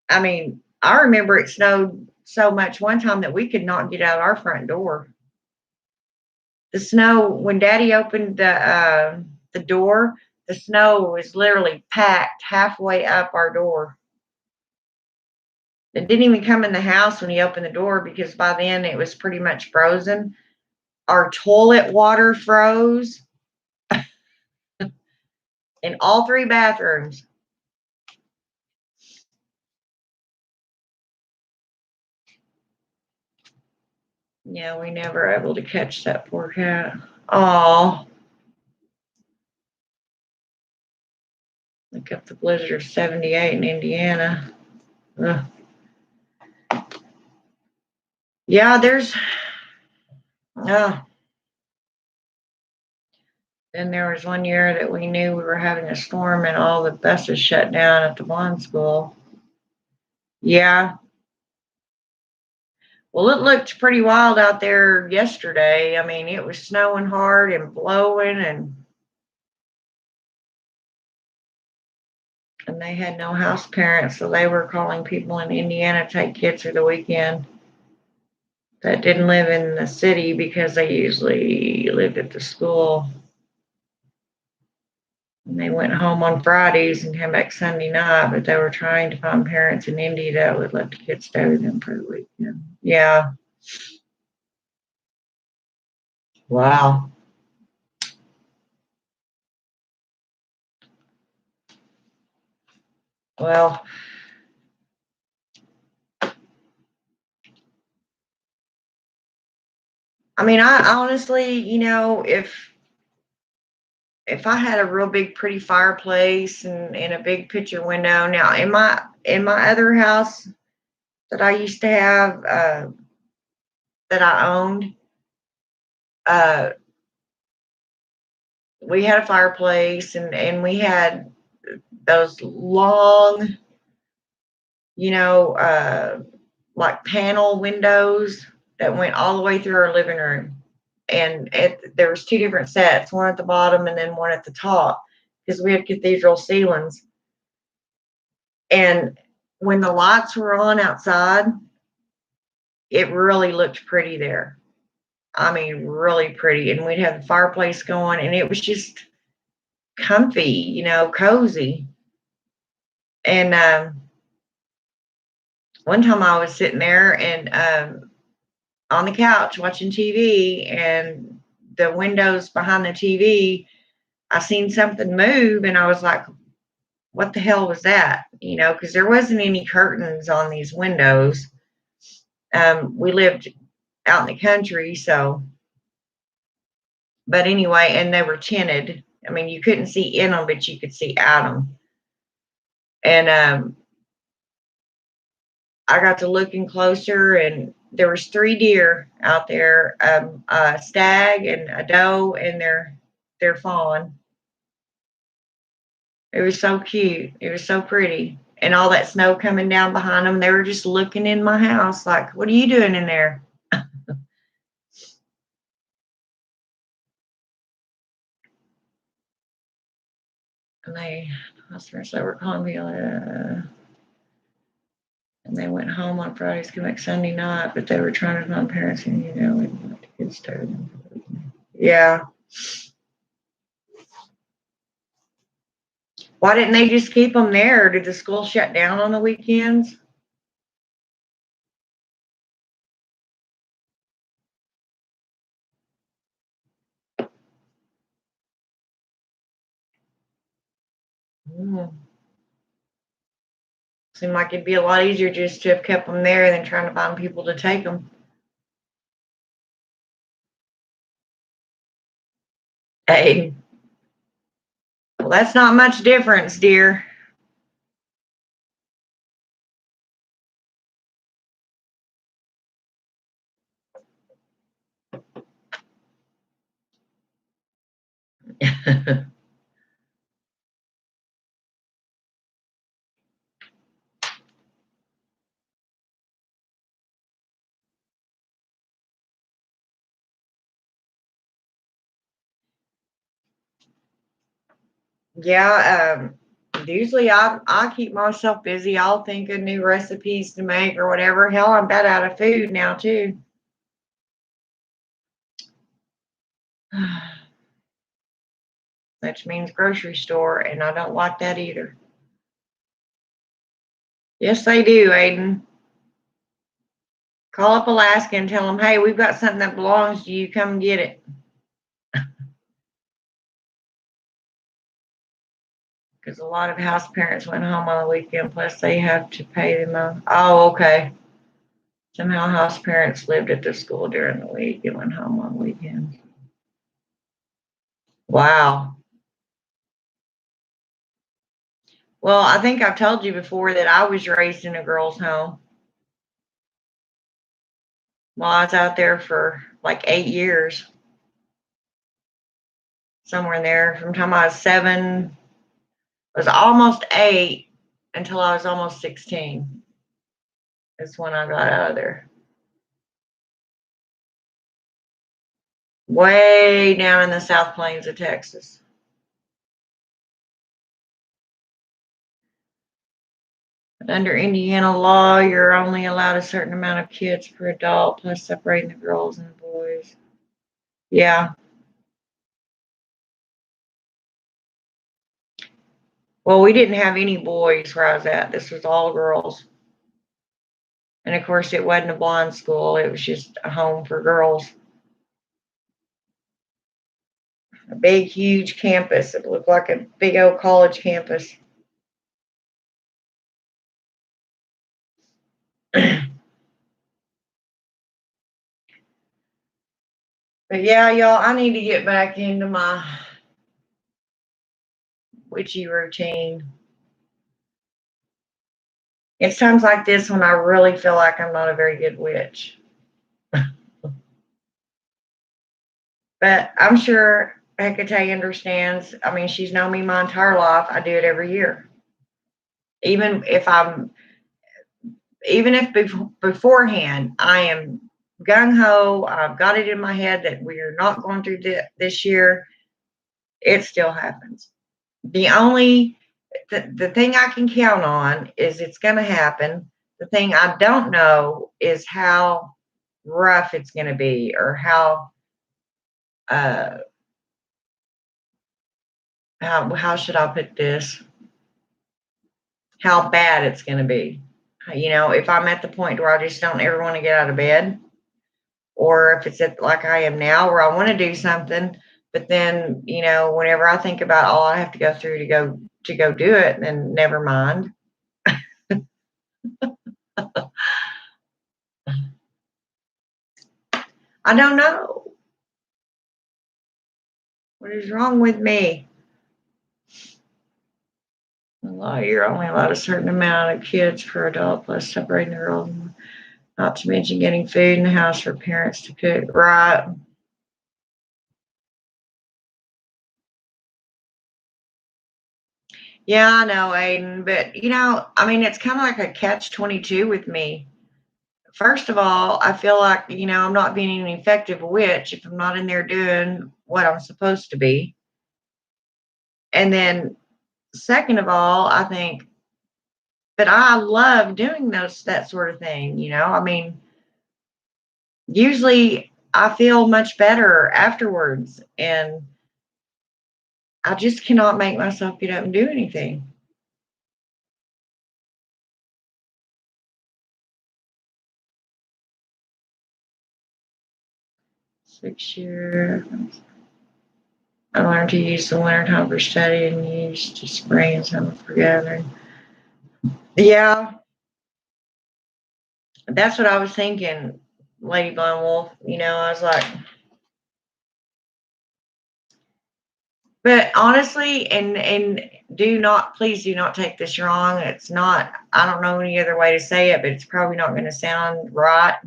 I mean, I remember it snowed so much one time that we could not get out our front door. The snow, when Daddy opened the door, the snow was literally packed halfway up our door. It didn't even come in the house when he opened the door because by then it was pretty much frozen. Our toilet water froze in all 3 bathrooms. Yeah, we never able to catch that poor cat. Oh, look up the blizzard of 78 in Indiana. Ugh. Yeah, there's. Oh, then there was one year that we knew we were having a storm and all the buses shut down at the blind school. Yeah. Well, it looked pretty wild out there yesterday. I mean, it was snowing hard and blowing, and they had no house parents, so they were calling people in Indiana to take kids for the weekend that didn't live in the city because they usually lived at the school. And they went home on Fridays and came back Sunday night, but they were trying to find parents in Indy that would let the kids stay with them for the weekend. Yeah. Wow. Well, I mean, I honestly, if I had a real big pretty fireplace and a big picture window. Now in my other house that I used to have that I owned, uh we had a fireplace and we had those long, you know, like panel windows that went all the way through our living room. And there was 2 different sets, one at the bottom and then one at the top, because we had cathedral ceilings. And when the lights were on outside, it really looked pretty there. I mean, really pretty. And we'd have the fireplace going, and it was just comfy, cozy. And one time I was sitting there and on the couch watching TV, and the windows behind the TV, I seen something move, and I was like, what the hell was that? Because there wasn't any curtains on these windows. We lived out in the country, so, but anyway, and they were tinted. I mean, you couldn't see in them, but you could see out them. And I got to looking closer, and there was 3 deer out there, a stag and a doe and their fawn. It was so cute. It was so pretty. And all that snow coming down behind them, they were just looking in my house like, what are you doing in there? And customers that were calling me, and they went home on Fridays, come back Sunday night, but they were trying to find parents, and we didn't let the kids stay with them. Yeah. Why didn't they just keep them there? Did the school shut down on the weekends? Seemed like it'd be a lot easier just to have kept them there than trying to find people to take them. Hey, well, that's not much difference, dear. Yeah, usually I keep myself busy. I'll think of new recipes to make or whatever. Hell, I'm about out of food now too. Which means grocery store, and I don't like that either. Yes, they do, Aiden. Call up Alaska and tell them, hey, we've got something that belongs to you. Come get it. Because a lot of house parents went home on the weekend, plus they have to pay them. Oh, okay. Somehow house parents lived at the school during the week and went home on weekends. Wow. Well, I think I've told you before that I was raised in a girls' home. Well, I was out there for like 8 years, somewhere in there. From the time I was 7, I was almost 8 until I was almost 16. That's when I got out of there. Way down in the South Plains of Texas. Under Indiana law, you're only allowed a certain amount of kids per adult, plus separating the girls and the boys. Yeah. Well, we didn't have any boys where I was at. This was all girls. And of course, it wasn't a blind school. It was just a home for girls. A big, huge campus. It looked like a big old college campus. But yeah, y'all, I need to get back into my witchy routine. It's times like this when I really feel like I'm not a very good witch. But I'm sure Hecate understands. I mean, she's known me my entire life. I do it every year. Even if beforehand I am gung ho, I've got it in my head that we are not going through this year, it still happens. The thing I can count on is it's going to happen. The thing I don't know is how rough it's going to be, or uh, how should I put this? How bad it's going to be. If I'm at the point where I just don't ever want to get out of bed, or if it's at like I am now where I want to do something, but then, whenever I think about all I have to go through to go do it, then never mind. I don't know. What is wrong with me? Law, you're only allowed a certain amount of kids per adult, plus separating the girls. Not to mention getting food in the house for parents to cook. Right. Yeah, I know, Aiden. But, it's kind of like a catch-22 with me. First of all, I feel like, I'm not being an effective witch if I'm not in there doing what I'm supposed to be. And then second of all, I think that I love doing that sort of thing, you know. I mean, usually I feel much better afterwards, and I just cannot make myself get up and do anything. 6 year. I learned to use the winter time for study and use to spring and summer for gathering. Yeah, that's what I was thinking, Lady Blind Wolf. You know, I was like, but honestly, and please do not take this wrong. It's not. I don't know any other way to say it, but it's probably not going to sound right.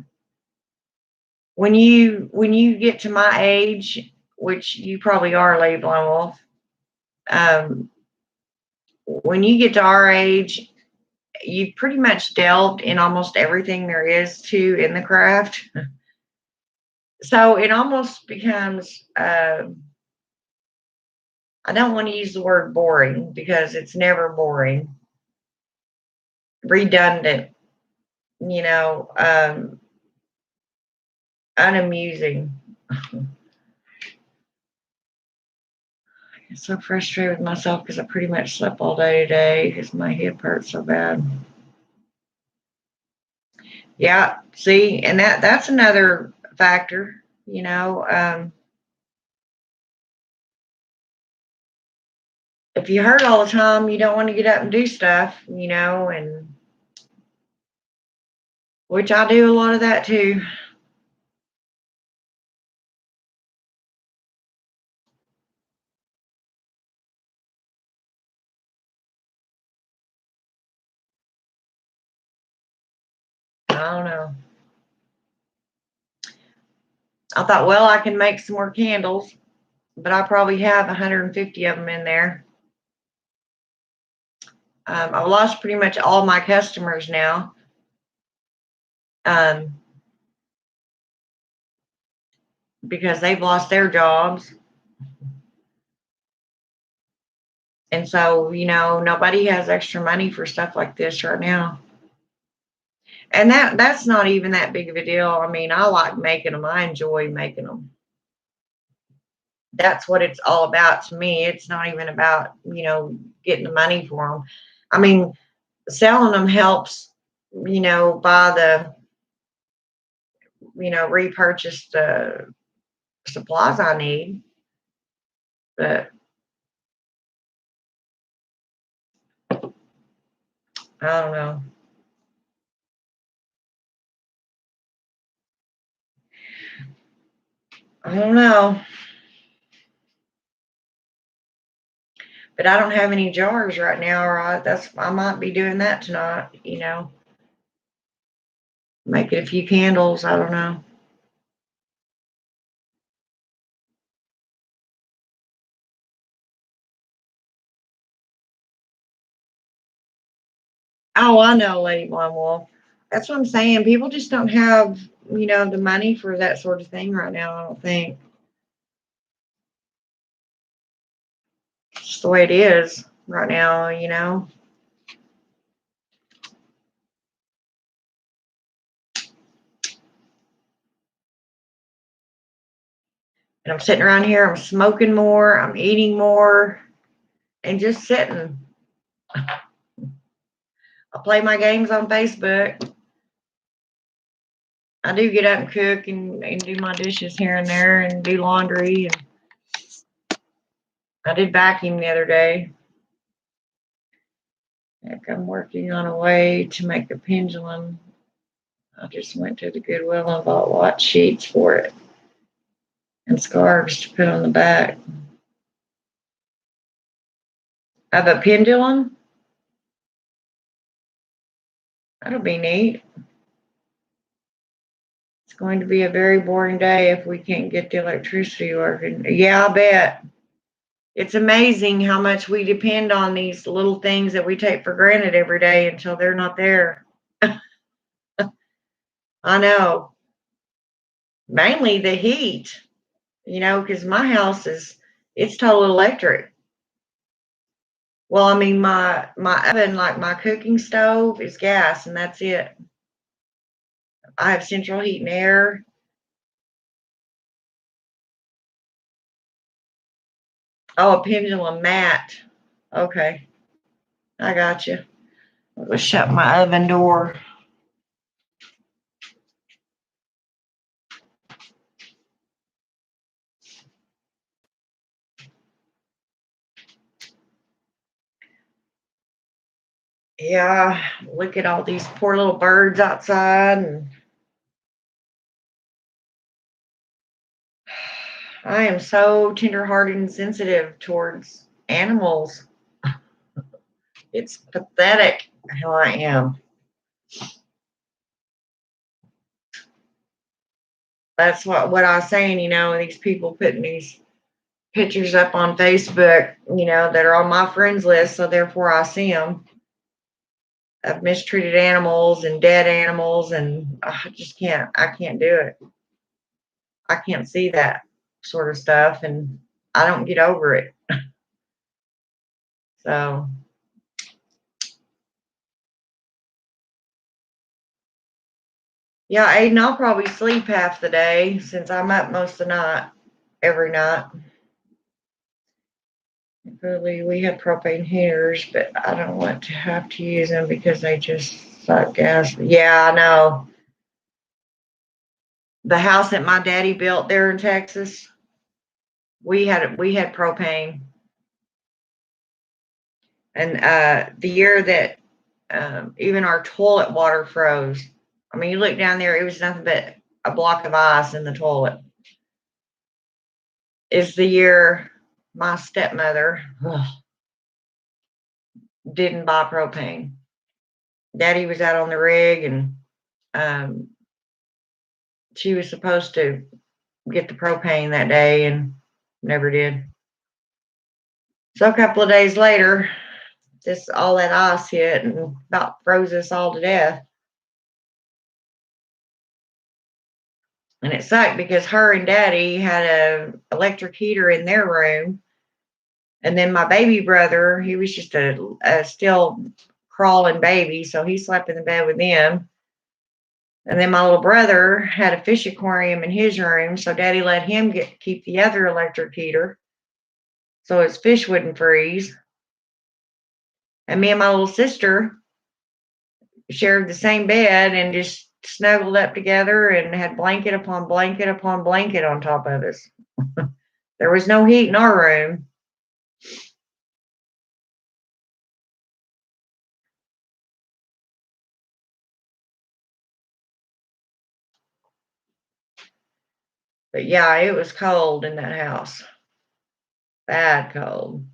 When you get to my age, which you probably are, Lady Blind Wolf, um, when you get to our age, you've pretty much delved in almost everything there is to in the craft. So it almost becomes, I don't want to use the word boring because it's never boring, redundant, you know, unamusing. I'm so frustrated with myself because I pretty much slept all day today because my hip hurts so bad. Yeah, see, and that's another factor, you know. If you hurt all the time, you don't want to get up and do stuff, you know, and which I do a lot of that too. I don't know. I thought, well, I can make some more candles, but I probably have 150 of them in there. I've lost pretty much all my customers now. Um, because they've lost their jobs. And so, you know, nobody has extra money for stuff like this right now. And that's not even that big of a deal. I mean, I like making them. I enjoy making them. That's what it's all about to me. It's not even about, you know, getting the money for them. I mean, selling them helps, you know, buy the, you know, repurchase the supplies I need. But I don't know. I don't know. But I don't have any jars right now, or I might be doing that tonight, you know. Making a few candles, I don't know. Oh, I know, Lady Blind Wolf. That's what I'm saying. People just don't have, you know, the money for that sort of thing right now, I don't think. It's just the way it is right now, you know. And I'm sitting around here, I'm smoking more, I'm eating more, and just sitting. I play my games on Facebook. I do get up and cook and do my dishes here and there and do laundry. And I did vacuum the other day. Heck, I'm working on a way to make a pendulum. I just went to the Goodwill and bought watch sheets for it and scarves to put on the back. Of a pendulum? That'll be neat. It's going to be a very boring day if we can't get the electricity working. Yeah, I bet. It's amazing how much we depend on these little things that we take for granted every day until they're not there. I know. Mainly the heat, you know, because my house it's total electric. Well, I mean, my oven, like my cooking stove, is gas, and that's it. I have central heat and air. Oh, a pendulum mat. Okay, I got you. Let's shut my oven door. Yeah, look at all these poor little birds outside, and I am so tenderhearted and sensitive towards animals. It's pathetic how I am. That's what I was saying, these people putting these pictures up on Facebook, that are on my friends list, so therefore I see them of mistreated animals and dead animals, and I can't do it. I can't see that sort of stuff, and I don't get over it. So, yeah, Aiden, I'll probably sleep half the day since I'm up most of the night, every night. Really, we have propane heaters, but I don't want to have to use them because they just suck gas. Yeah, I know. The house that my daddy built there in Texas, we had propane, and the year that even our toilet water froze. I mean, you look down there, it was nothing but a block of ice in the toilet. Is the year my stepmother didn't buy propane. Daddy was out on the rig, and um, she was supposed to get the propane that day and never did. So a couple of days later, just all that ice hit and about froze us all to death. And it sucked because her and daddy had a electric heater in their room. And then my baby brother, he was just a still crawling baby, so he slept in the bed with them. And then my little brother had a fish aquarium in his room, so daddy let him keep the other electric heater so his fish wouldn't freeze. And me and my little sister shared the same bed and just snuggled up together and had blanket upon blanket upon blanket on top of us. There was no heat in our room. But yeah, it was cold in that house. Bad cold.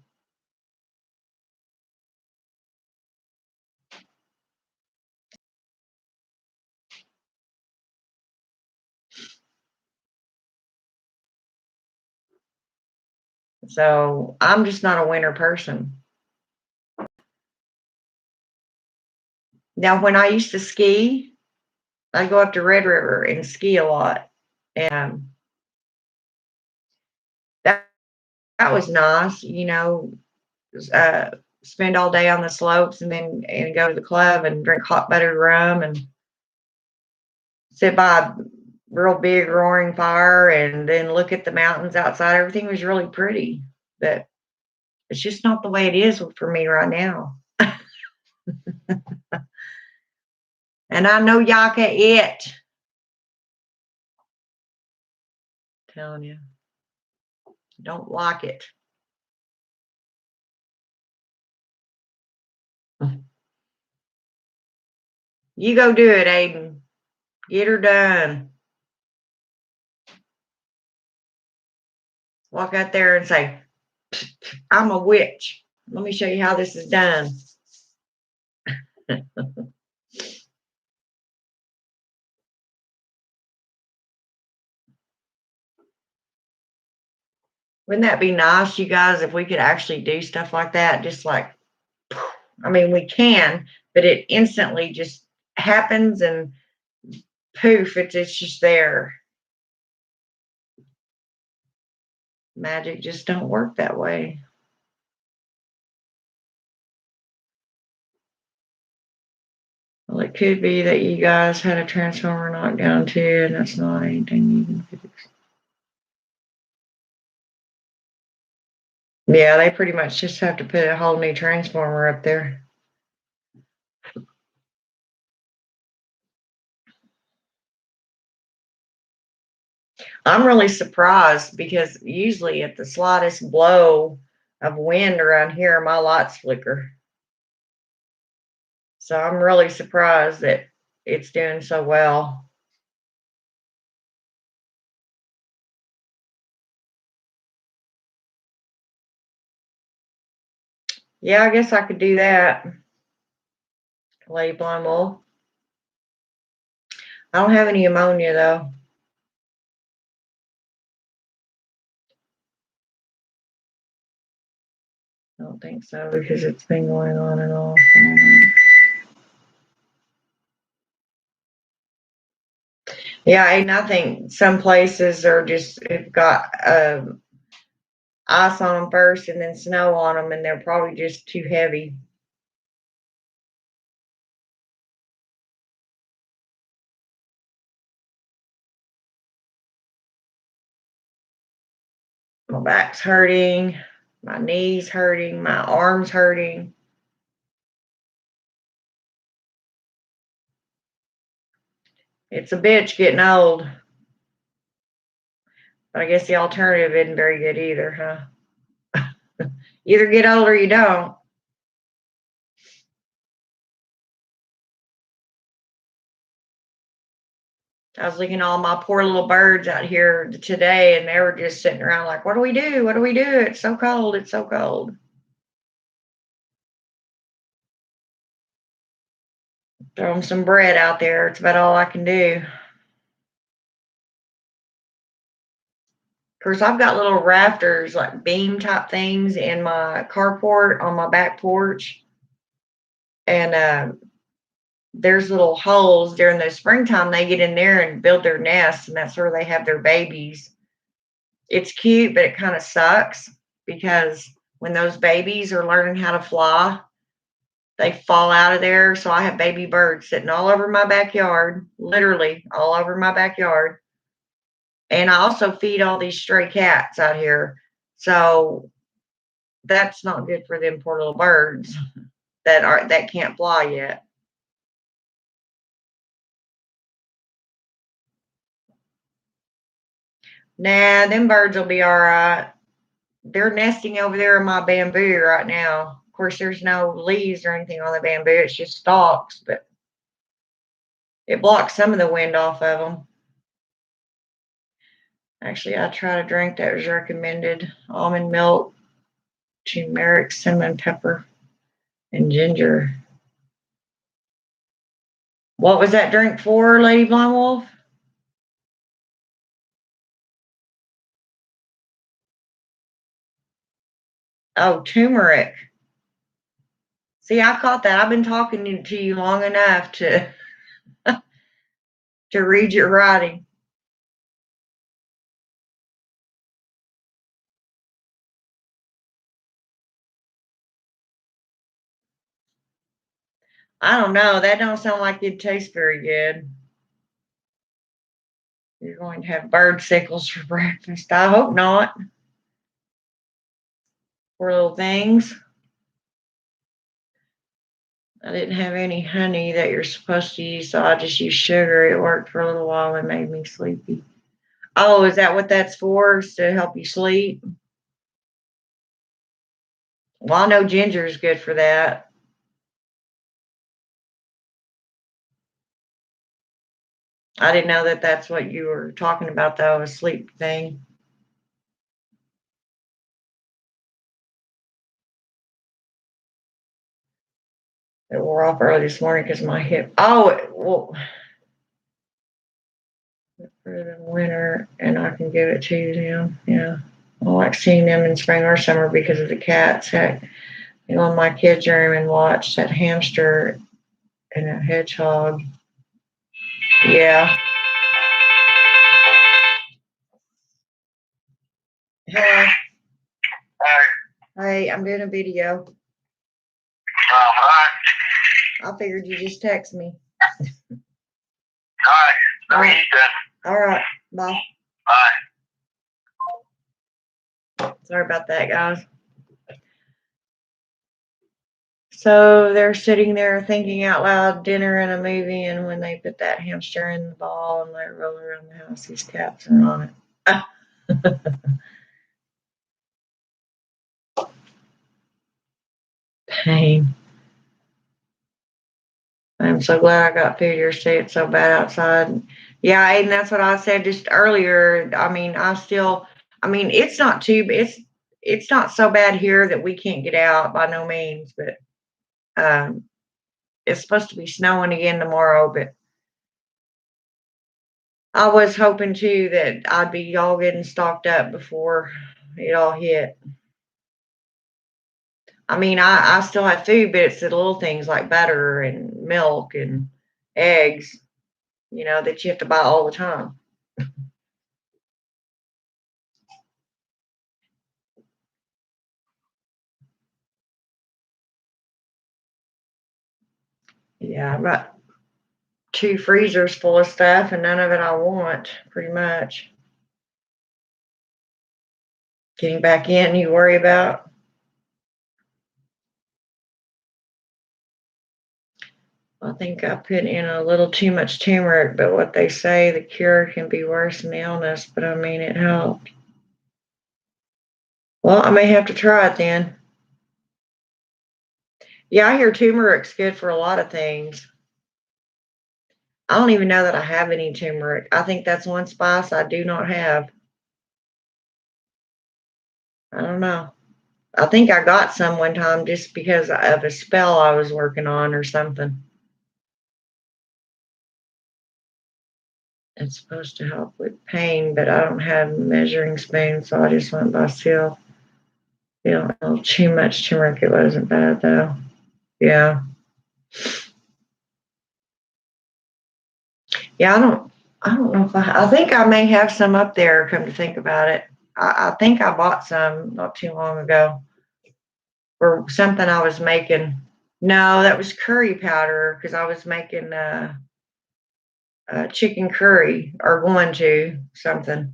So I'm just not a winter person. Now, when I used to ski, I'd go up to Red River and ski a lot. And that, that was nice, uh, spend all day on the slopes and go to the club and drink hot buttered rum and sit by a real big roaring fire and then look at the mountains outside. Everything was really pretty, but it's just not the way it is for me right now. And I know y'all can it. Telling you, don't like it. You go do it, Aiden. Get her done. Walk out there and say, I'm a witch. Let me show you how this is done. Wouldn't that be nice, you guys, if we could actually do stuff like that? Just like, I mean, we can, but it instantly just happens and poof, it's just there. Magic just don't work that way. Well, it could be that you guys had a transformer knocked down too, and that's not anything you can fix. Yeah, they pretty much just have to put a whole new transformer up there. I'm really surprised because usually at the slightest blow of wind around here, my lights flicker. So I'm really surprised that it's doing so well. Yeah, I guess I could do that. Lady Blind Wolf. I don't have any ammonia though. I don't think so because it's been going on and off. Yeah, and I think some places are just have got ice on them first and then snow on them, and they're probably just too heavy. My back's hurting, my knees hurting, my arms hurting. It's a bitch getting old. But I guess the alternative isn't very good either, huh? Either get old or you don't. I was looking at all my poor little birds out here today, and they were just sitting around like, what do we do? What do we do? It's so cold. It's so cold. Throw them some bread out there. It's about all I can do. Of course, I've got little rafters, like beam type things in my carport on my back porch. And there's little holes during the springtime. They get in there and build their nests, and that's where they have their babies. It's cute, but it kind of sucks because when those babies are learning how to fly, they fall out of there. So I have baby birds sitting all over my backyard, literally all over my backyard. And I also feed all these stray cats out here. So that's not good for them poor little birds that can't fly yet. Nah, them birds will be all right. They're nesting over there in my bamboo right now. Of course, there's no leaves or anything on the bamboo. It's just stalks, but it blocks some of the wind off of them. Actually, I tried a drink that was recommended: almond milk, turmeric, cinnamon, pepper, and ginger. What was that drink for, Lady Blind Wolf? Oh, turmeric. See, I caught that. I've been talking to you long enough to to read your writing. I don't know. That don't sound like it tastes very good. You're going to have bird sickles for breakfast. I hope not. Poor little things. I didn't have any honey that you're supposed to use, so I just used sugar. It worked for a little while and made me sleepy. Oh, is that what that's for? Is to help you sleep? Well, I know ginger is good for that. I didn't know that that's what you were talking about, though, a sleep thing. It wore off early this morning because my hip. Oh, well, for the winter, and I can give it to them. Yeah. I like seeing them in spring or summer because of the cats. Heck, you know, in my kids' room and watch that hamster and a hedgehog. Yeah. Hey, hey, I'm doing a video. I figured you just text me. All right. All right. Bye. Bye. Sorry about that, guys. So they're sitting there thinking out loud, dinner and a movie, and when they put that hamster in the ball and let it roll around the house, these cats are on it. Pain. I'm so glad I got food yesterday. It's so bad outside. Yeah, and that's what I said just earlier. I mean, it's not too, it's not so bad here that we can't get out by no means, but um, it's supposed to be snowing again tomorrow. But I was hoping too that I'd be all getting stocked up before it all hit. I mean, I still have food, but it's the little things like butter and milk and eggs, that you have to buy all the time. Yeah, I've got 2 freezers full of stuff and none of it I want, pretty much. Getting back in, you worry about. I think I put in a little too much turmeric, but what they say, the cure can be worse than the illness, but I mean, it helped. Well, I may have to try it then. Yeah, I hear turmeric's good for a lot of things. I don't even know that I have any turmeric. I think that's one spice I do not have. I don't know. I think I got some one time just because of a spell I was working on or something. It's supposed to help with pain, but I don't have a measuring spoon, so I just went by feel. You don't know too much turmeric. It wasn't bad though. Yeah. Yeah, I don't know if I think I may have some up there, come to think about it. I think I bought some not too long ago for something I was making. No, that was curry powder because I was making chicken curry or going to something.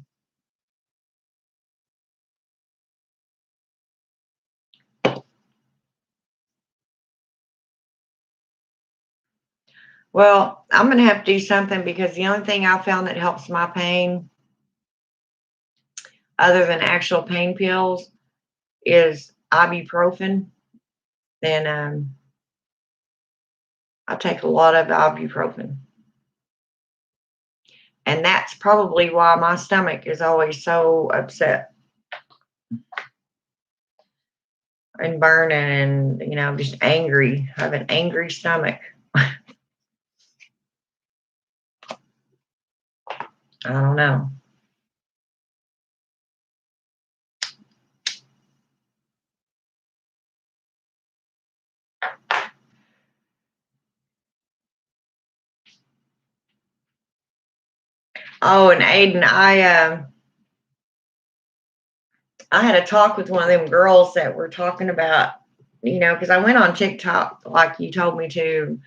Well, I'm gonna have to do something because the only thing I found that helps my pain, other than actual pain pills, is ibuprofen. And I take a lot of ibuprofen. And that's probably why my stomach is always so upset and burning and, just angry. I have an angry stomach. I don't know. Oh, and Aiden, I had a talk with one of them girls that were talking about, because I went on TikTok like you told me to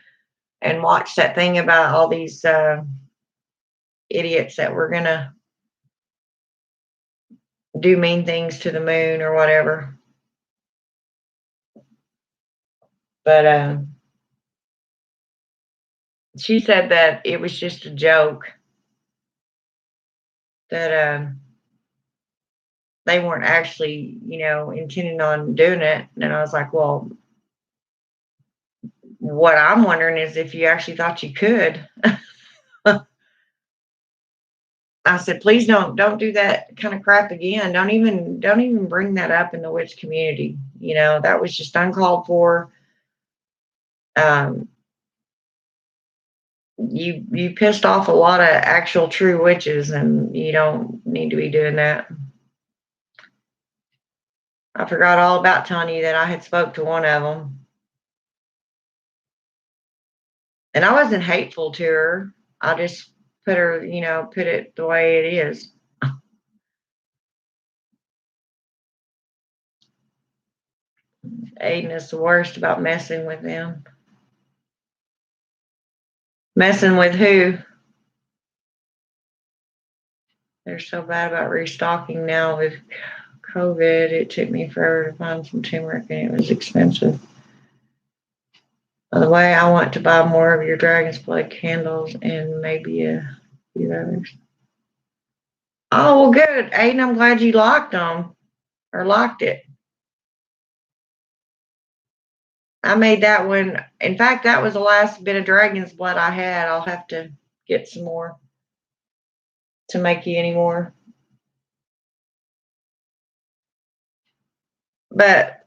and watched that thing about all these idiots that were gonna do mean things to the moon or whatever. But she said that it was just a joke, that they weren't actually, intending on doing it. And I was like, well, what I'm wondering is if you actually thought you could. I said, please don't do that kind of crap again. Don't even bring that up in the witch community. That was just uncalled for. You pissed off a lot of actual true witches, and you don't need to be doing that. I forgot all about telling you that I had spoke to one of them, and I wasn't hateful to her. I just put her, put it the way it is. Aiden is the worst about messing with them. Messing with who? They're so bad about restocking now with COVID. It took me forever to find some turmeric and it was expensive. By the way, I want to buy more of your Dragon's Blood candles and maybe a few others. Oh, well, good. Aiden, I'm glad you locked them or locked it. I made that one. In fact, that was the last bit of Dragon's Blood I had. I'll have to get some more to make you any more. But,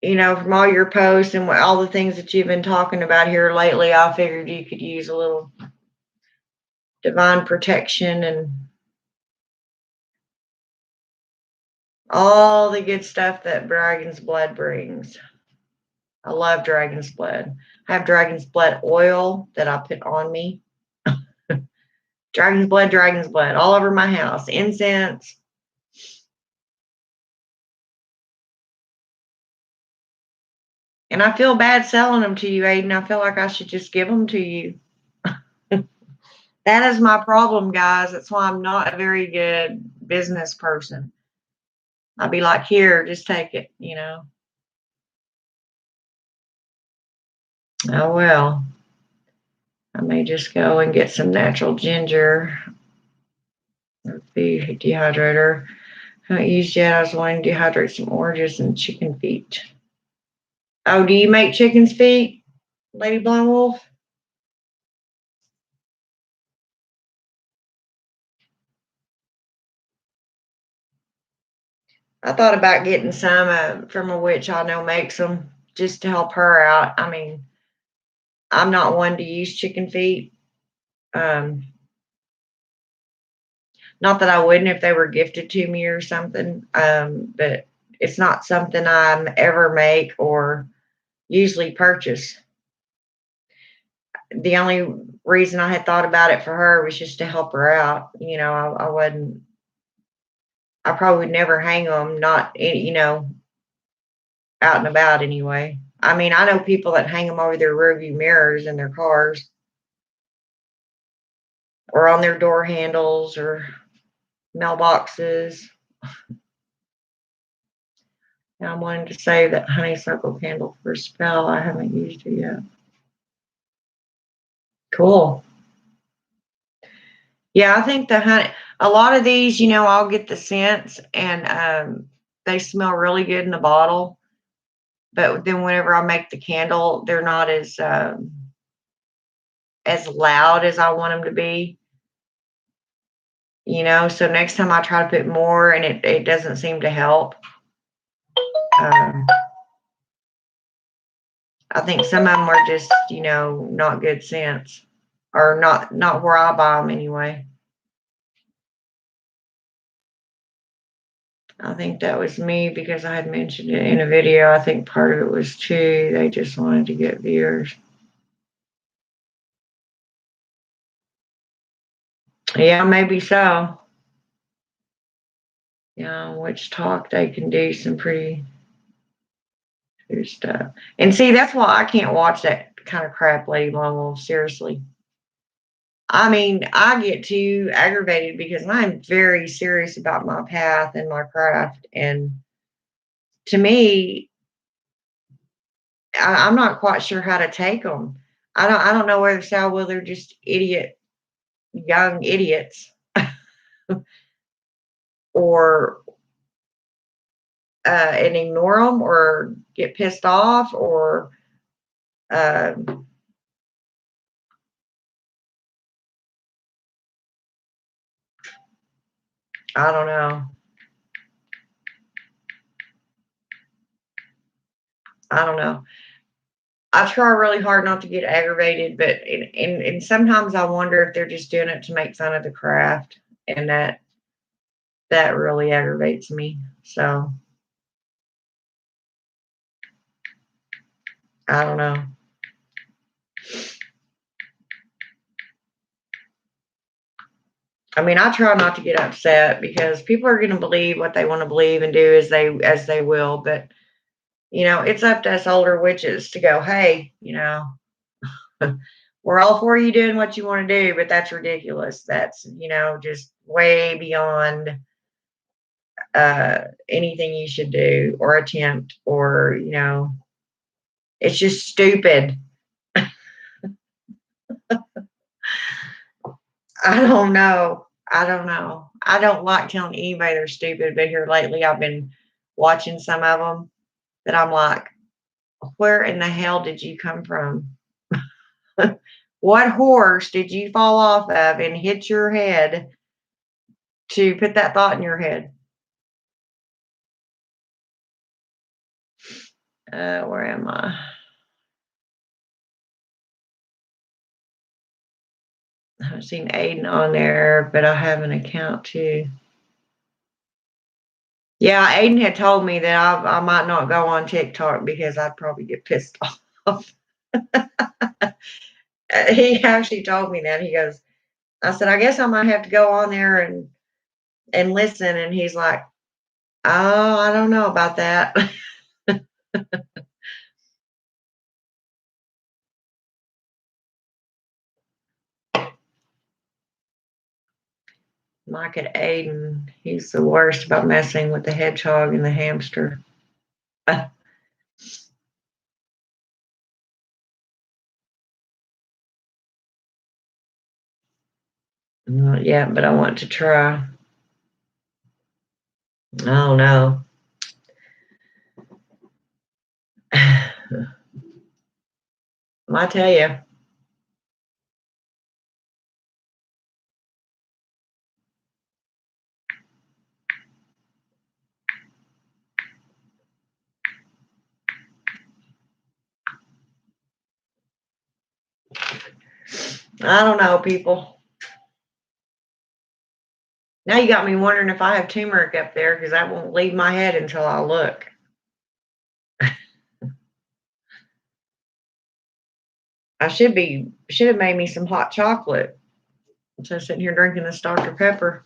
you know, from all your posts and all the things that you've been talking about here lately, I figured you could use a little divine protection and all the good stuff that Dragon's Blood brings. I love Dragon's Blood. I have Dragon's Blood oil that I put on me. Dragon's Blood, all over my house. Incense. And I feel bad selling them to you, Aiden. I feel like I should just give them to you. That is my problem, guys. That's why I'm not a very good business person. I'll be like, here, just take it, you know. Oh, well. I may just go and get some natural ginger. The dehydrator. I haven't used yet. I was wanting to dehydrate some oranges and chicken feet. Oh, do you make chicken's feet, Lady Blonde Wolf? I thought about getting some from a witch I know makes them just to help her out. I mean, I'm not one to use chicken feet. Not that I wouldn't if they were gifted to me or something. But it's not something I ever make or usually purchase. The only reason I had thought about it for her was just to help her out. You know, I probably would never hang them, not, you know, out and about anyway. I mean, I know people that hang them over their rearview mirrors in their cars or on their door handles or mailboxes. And I'm wanting to save that honeysuckle candle for a spell. I haven't used it yet. Cool. Yeah, I think a lot of these, you know, I'll get the scents and they smell really good in the bottle. But then whenever I make the candle, they're not as loud as I want them to be. You know, so next time I try to put more and it doesn't seem to help. I think some of them are just, you know, not good scents or not where I buy them anyway. I think that was me because I had mentioned it in a video. I think part of it was too, they just wanted to get viewers. Yeah, maybe so. Yeah, Witch Talk, they can do some pretty good stuff. And see, that's why I can't watch that kind of crap, Lady Blonde Wolf, seriously. I mean, I get too aggravated because I'm very serious about my path and my craft. And to me, I'm not quite sure how to take them. I don't know whether to say, well, they're just young idiots, or and ignore them, or get pissed off, or I don't know. I don't know. I try really hard not to get aggravated, but and sometimes I wonder if they're just doing it to make fun of the craft, and that really aggravates me. So I don't know. I mean, I try not to get upset because people are going to believe what they want to believe and do as they will. But you know, it's up to us older witches to go, hey, you know, we're all for you doing what you want to do, but that's ridiculous. That's, just way beyond anything you should do or attempt, or, it's just stupid. I don't know. I don't know. I don't like telling anybody they're stupid, but here lately I've been watching some of them that I'm like, where in the hell did you come from? What horse did you fall off of and hit your head to put that thought in your head? Where am I? I haven't seen Aiden on there, but I have an account too. Yeah, Aiden had told me that I might not go on TikTok because I'd probably get pissed off. He actually told me that. He goes, I said, I guess I might have to go on there and listen. And he's like, oh, I don't know about that. Mike at Aiden, he's the worst about messing with the hedgehog and the hamster. Not yet, but I want to try. Oh no. I tell you. I don't know, people. Now you got me wondering if I have turmeric up there because that won't leave my head until I look. I should have made me some hot chocolate. So I'm sitting here drinking this Dr. Pepper.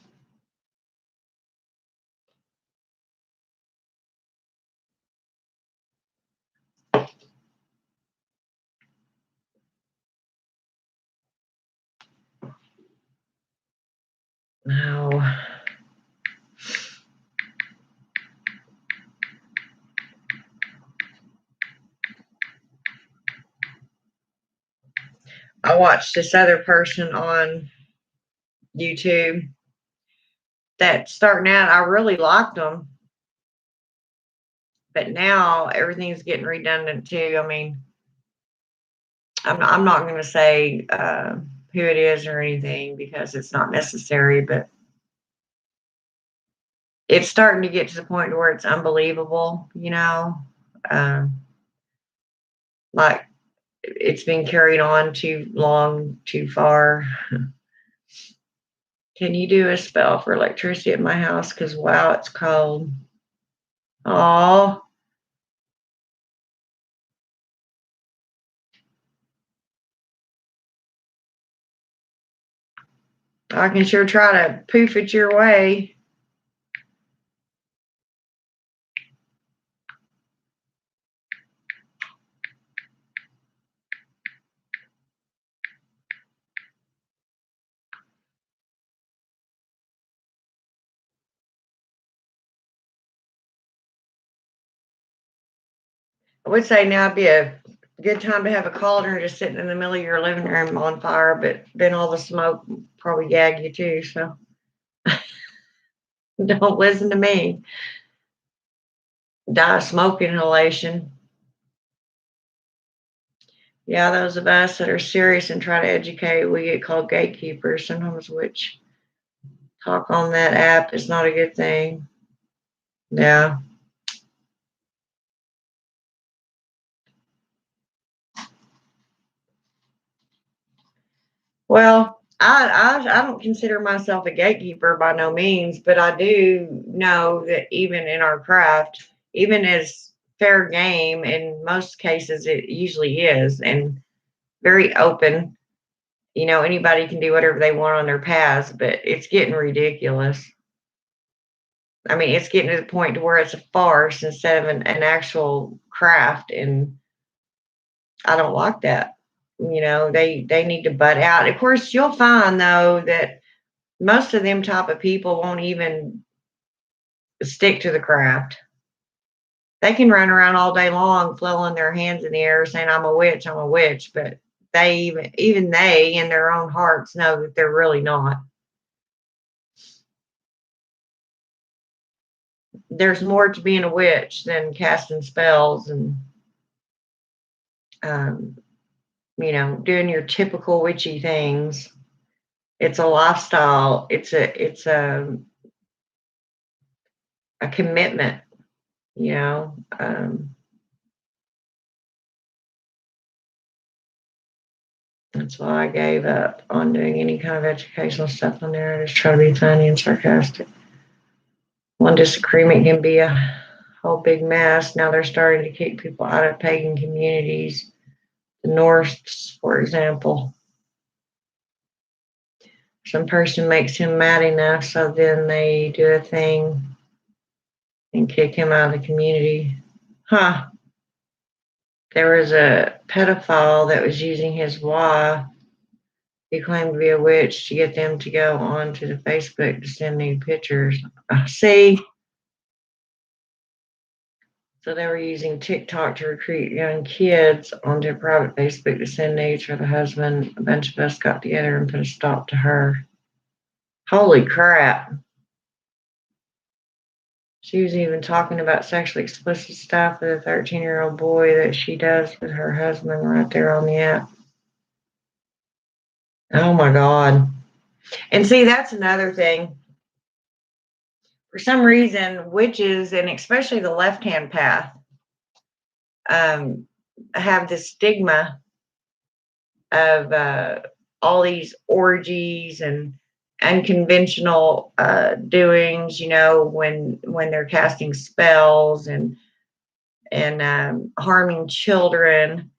No. I watched this other person on YouTube that starting out, I really liked them, but now everything's getting redundant too. I mean, I'm not going to say who it is or anything because it's not necessary, but it's starting to get to the point where it's unbelievable, like it's been carried on too long, too far. Can you do a spell for electricity at my house? Because wow, it's cold. Oh, I can sure try to poof it your way. I would say now would be a good time to have a cauldron just sitting in the middle of your living room on fire, but then all the smoke probably gag you too. So don't listen to me. Die of smoke inhalation. Yeah, those of us that are serious and try to educate, we get called gatekeepers sometimes, which talk on that app is not a good thing. Yeah. Well, I don't consider myself a gatekeeper by no means, but I do know that even in our craft, even as fair game, in most cases it usually is, and very open. Anybody can do whatever they want on their paths, but it's getting ridiculous. I mean, it's getting to the point to where it's a farce instead of an actual craft, and I don't like that. You know, they need to butt out. Of course, you'll find though that most of them type of people won't even stick to the craft. They can run around all day long, flailing their hands in the air, saying, I'm a witch, but even they in their own hearts know that they're really not. There's more to being a witch than casting spells and you know, doing your typical witchy things. It's a lifestyle. It's a commitment, you know. That's why I gave up on doing any kind of educational stuff on there. I just try to be funny and sarcastic. One disagreement can be a whole big mess. Now they're starting to kick people out of pagan communities. The Norths, for example. Some person makes him mad enough, so then they do a thing and kick him out of the community. Huh. There was a pedophile that was using his wife. He claimed to be a witch to get them to go on to the Facebook to send nude pictures. See? So they were using TikTok to recruit young kids onto a private Facebook to send nudes for the husband. A bunch of us got together and put a stop to her. Holy crap. She was even talking about sexually explicit stuff with a 13-year-old boy that she does with her husband right there on the app. Oh my God. And see, that's another thing. For some reason, witches, and especially the left-hand path, have this stigma of all these orgies and unconventional doings, you know, when they're casting spells and harming children.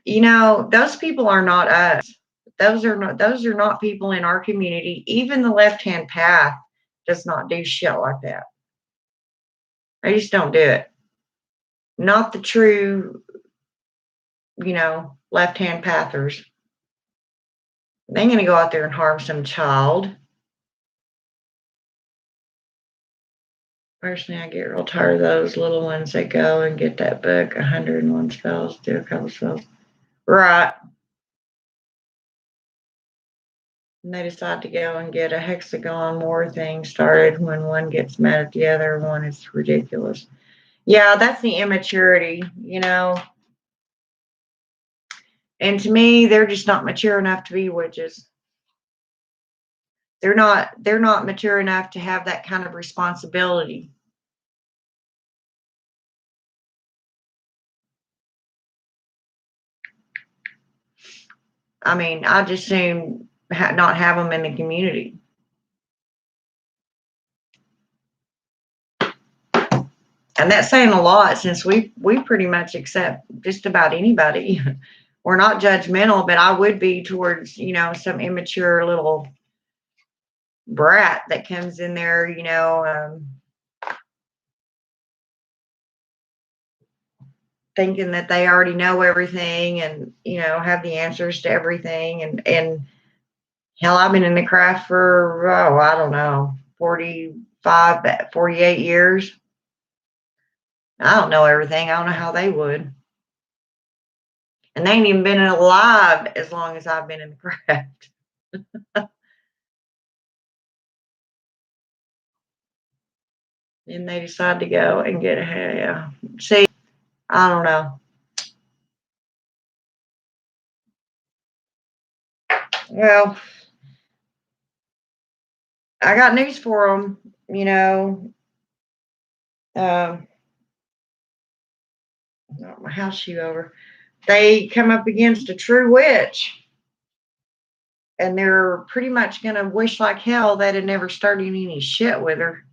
You know, those people are not us. Those are not people in our community. Even the left-hand path does not do shit like that. They just don't do it. Not the true, you know, left-hand pathers. They ain't gonna go out there and harm some child. Personally, I get real tired of those little ones that go and get that book, 101 Spells, do a couple spells. Right. And they decide to go and get a hexagon more thing started when one gets mad at the other one. It's ridiculous. Yeah, that's the immaturity, you know. And to me, they're just not mature enough to be witches. They're not mature enough to have that kind of responsibility. I mean, I just soon not have them in the community. And that's saying a lot, since we pretty much accept just about anybody. We're not judgmental, but I would be towards, you know, some immature little brat that comes in there, you know, thinking that they already know everything and, you know, have the answers to everything. And hell, I've been in the craft for, oh, I don't know, 45, 48 years. I don't know everything. I don't know how they would. And they ain't even been alive as long as I've been in the craft. And they decide to go and get ahead. Yeah. See, I don't know. Well, I got news for them. You know, knock my house shoe over. They come up against a true witch, and they're pretty much going to wish like hell that had never started any shit with her.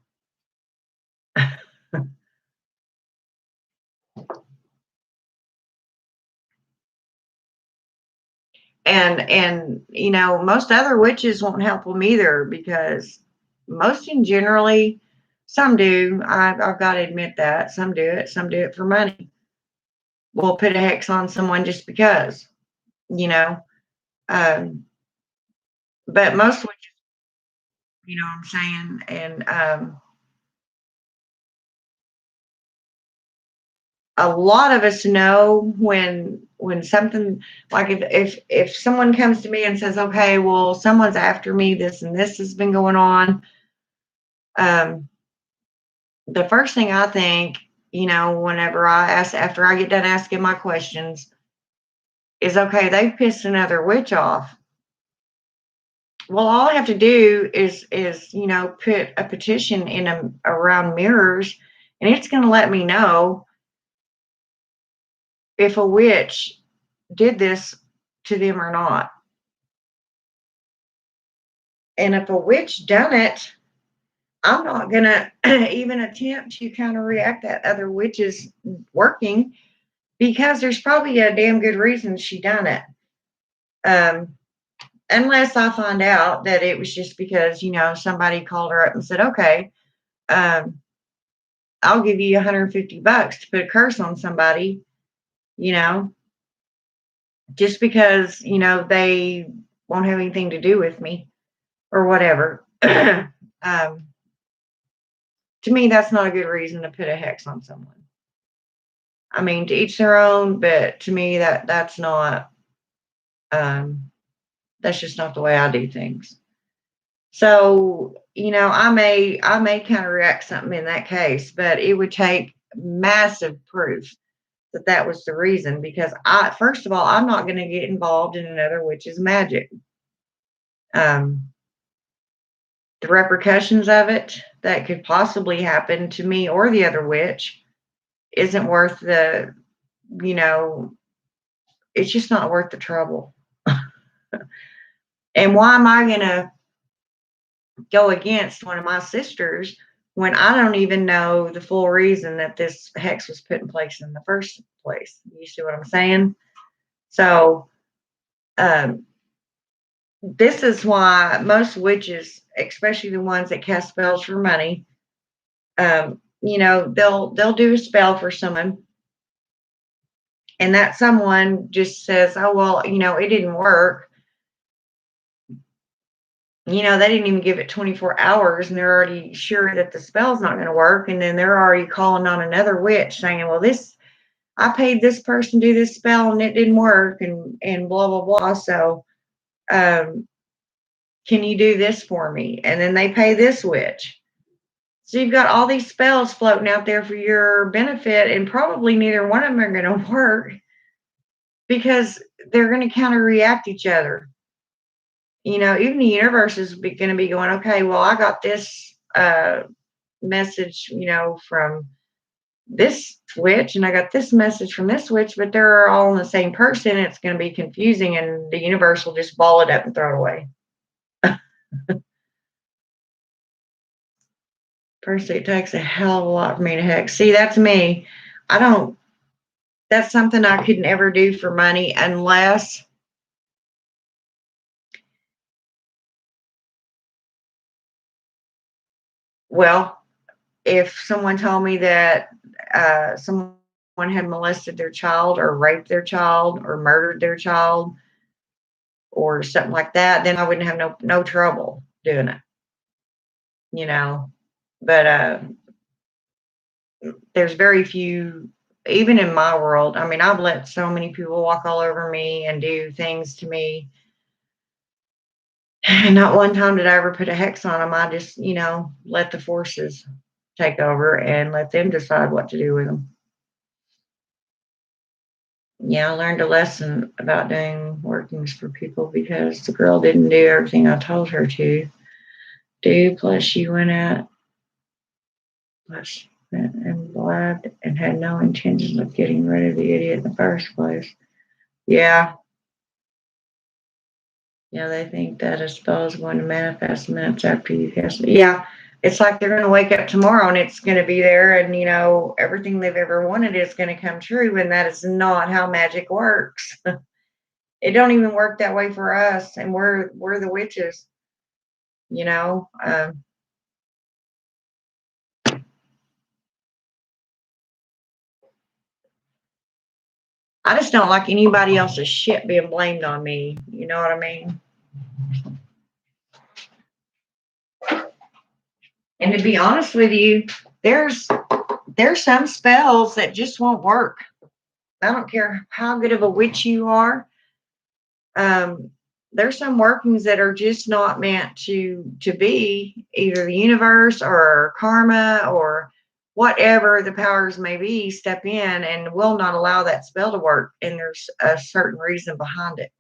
And you know, most other witches won't help them either, because most in generally, some do. I've got to admit that some do it. Some do it for money. We'll put a hex on someone just because. you know. But most witches, you know what I'm saying? And a lot of us know when something, like if someone comes to me and says, okay, well, someone's after me, this and this has been going on. The first thing I think, you know, whenever I ask, after I get done asking my questions, is okay, they've pissed another witch off. Well, all I have to do is you know, put a petition in around mirrors, and it's going to let me know if a witch did this to them or not. And if a witch done it, I'm not going to even attempt to counteract that other witch's working, because there's probably a damn good reason she done it. Unless I find out that it was just because, you know, somebody called her up and said, okay, um, I'll give you $150 to put a curse on somebody, you know, just because, you know, they won't have anything to do with me or whatever. um, to me, that's not a good reason to put a hex on someone. I mean, to each their own, but to me, that's not, that's just not the way I do things. So, you know, I may counteract something in that case, but it would take massive proof that that was the reason, because first of all, I'm not going to get involved in another witch's magic. Um, the repercussions of it that could possibly happen to me or the other witch isn't worth the, you know, it's just not worth the trouble. And why am I going to go against one of my sisters when I don't even know the full reason that this hex was put in place in the first place? You see what I'm saying? So, this is why most witches, especially the ones that cast spells for money, you know, they'll do a spell for someone, and that someone just says, "Oh well, you know, it didn't work." You know, they didn't even give it 24 hours, and they're already sure that the spell's not going to work, and then they're already calling on another witch saying, "Well, this I paid this person to do this spell and it didn't work," and blah blah blah. So, um, can you do this for me? And then they pay this witch. So you've got all these spells floating out there for your benefit, and probably neither one of them are going to work because they're going to counter react each other. You know, even the universe is going to be going, okay, well, I got this message, you know, from this witch, and I got this message from this witch, but they're all in the same person. It's going to be confusing, and the universe will just ball it up and throw it away. Personally, it takes a hell of a lot for me to hex. See, that's me. I don't, that's something I could never do for money unless, well, if someone told me that someone had molested their child or raped their child or murdered their child or something like that, then I wouldn't have no trouble doing it, you know. But there's very few, even in my world. I mean, I've let so many people walk all over me and do things to me. And not one time did I ever put a hex on them. I just, you know, let the forces take over and let them decide what to do with them. Yeah, I learned a lesson about doing workings for people because the girl didn't do everything I told her to do. Plus, she went out and blabbed and had no intention of getting rid of the idiot in the first place. Yeah. Yeah, they think that a spell is going to manifest minutes after you cast it. Yeah. It's like they're going to wake up tomorrow and it's going to be there, and you know everything they've ever wanted is going to come true, and that is not how magic works. It don't even work that way for us, and we're the witches, you know. I just don't like anybody else's shit being blamed on me. You know what I mean? And to be honest with you, there's some spells that just won't work. I don't care how good of a witch you are. There's some workings that are just not meant to be. Either the universe or karma or whatever the powers may be step in and will not allow that spell to work. And there's a certain reason behind it.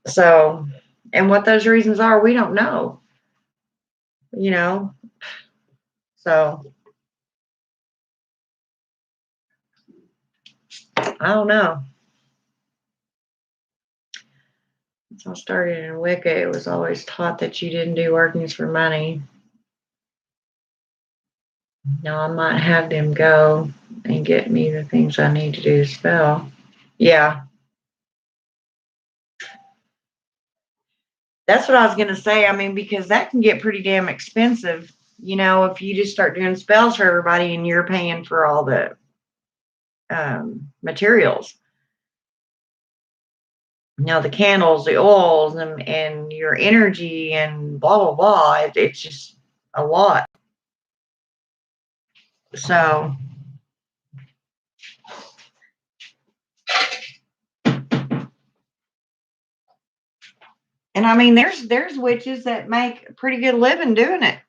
So, and what those reasons are, we don't know. You know, so I don't know. So I started in Wicca, it was always taught that you didn't do workings for money. Now I might have them go and get me the things I need to do to spell. Yeah, that's what I was gonna say. I mean, because that can get pretty damn expensive. You know, if you just start doing spells for everybody and you're paying for all the materials. Now the candles, the oils, and your energy and blah blah blah. It's just a lot. So, and I mean, there's witches that make a pretty good living doing it.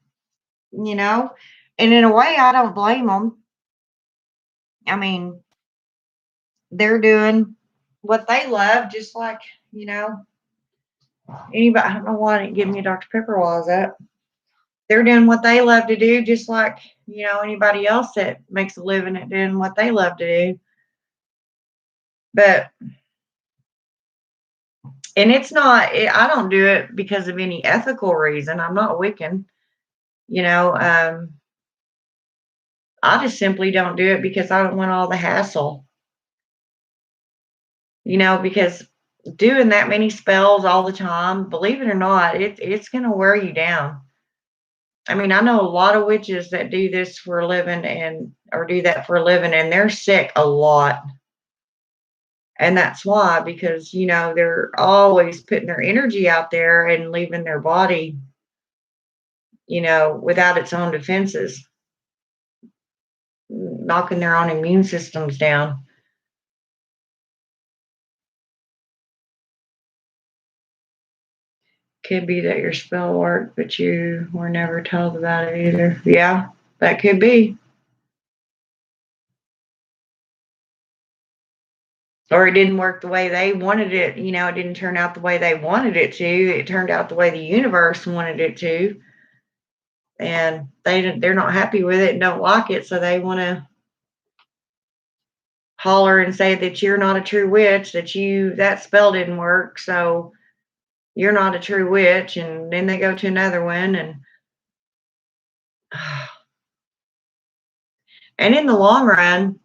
You know, and in a way, I don't blame them. I mean, they're doing what they love, just like anybody. I don't know why I didn't give me a Dr. Pepper while I was up. They're doing what they love to do, just like anybody else that makes a living at doing what they love to do. But and it's not. I don't do it because of any ethical reason. I'm not Wiccan. You know, I just simply don't do it because I don't want all the hassle. Because doing that many spells all the time, believe it or not, it's gonna wear you down. I mean, I know a lot of witches that do this for a living or do that for a living, and they're sick a lot. And that's why, because they're always putting their energy out there and leaving their body, without its own defenses, knocking their own immune systems down. Could be that your spell worked, but you were never told about it either. Yeah, that could be. Or it didn't work the way they wanted it. It didn't turn out the way they wanted it to. It turned out the way the universe wanted it to. And they're not happy with it and don't like it, so they want to holler and say that you're not a true witch, that spell didn't work, so you're not a true witch. And then they go to another one, and in the long run,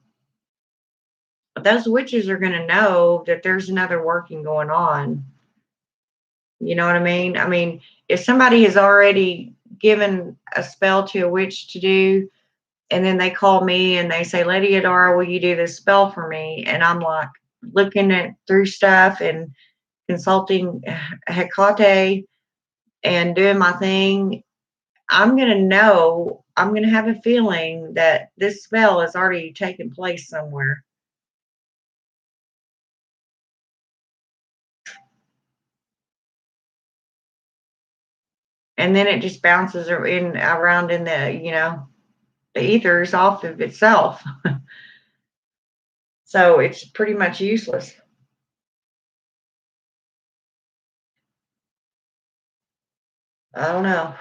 those witches are going to know that there's another working going on. You know what I mean? I mean, if somebody has already given a spell to a witch to do, and then they call me and they say, Lady Adara, will you do this spell for me? And I'm like looking through stuff and consulting Hecate and doing my thing. I'm going to have a feeling that this spell has already taken place somewhere. And then it just bounces around in the ethers off of itself. So it's pretty much useless. I don't know.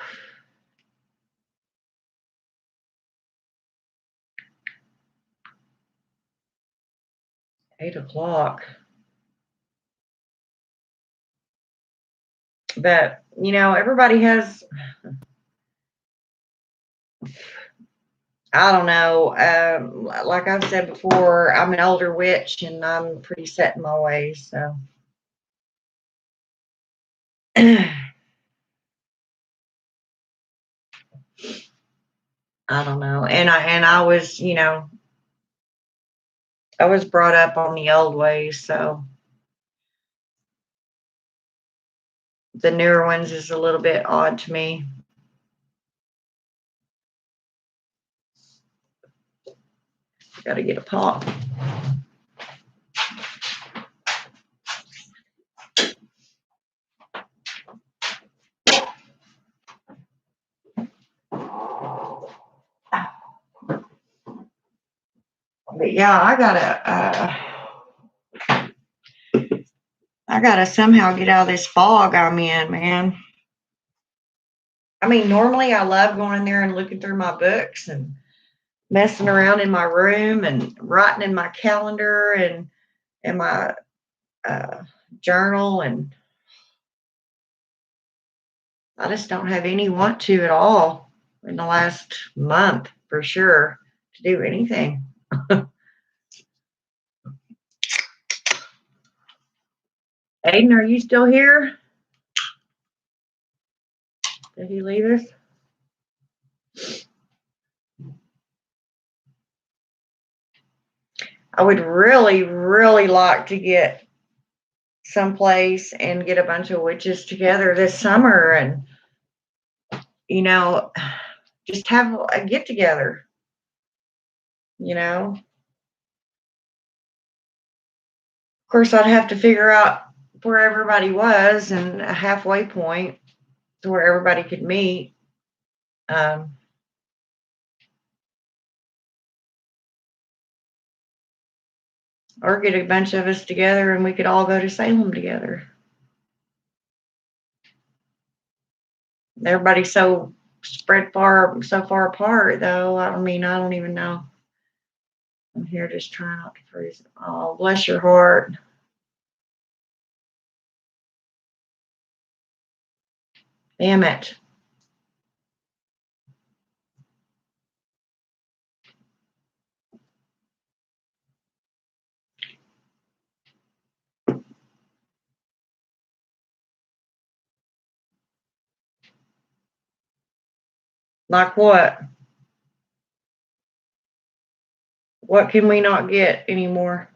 8 o'clock. But everybody has, I don't know. Like I've said before, I'm an older witch and I'm pretty set in my ways. So I don't know. And I was, I was brought up on the old ways, so the newer ones is a little bit odd to me. Got to get a pop. But yeah, I gotta somehow get out of this fog I'm in, man. I mean, normally I love going in there and looking through my books and messing around in my room and writing in my calendar and in my uh, journal, and I just don't have any want to at all in the last month for sure to do anything. Aiden, are you still here? Did he leave us? I would really, really like to get someplace and get a bunch of witches together this summer and, you know, just have a get together, you know. Of course, I'd have to figure out where everybody was and a halfway point to where everybody could meet. Or get a bunch of us together and we could all go to Salem together. Everybody's so spread so far apart, though. I mean, I don't even know. I'm here just trying not to freeze. Oh, bless your heart. Damn it. Like what? What can we not get anymore?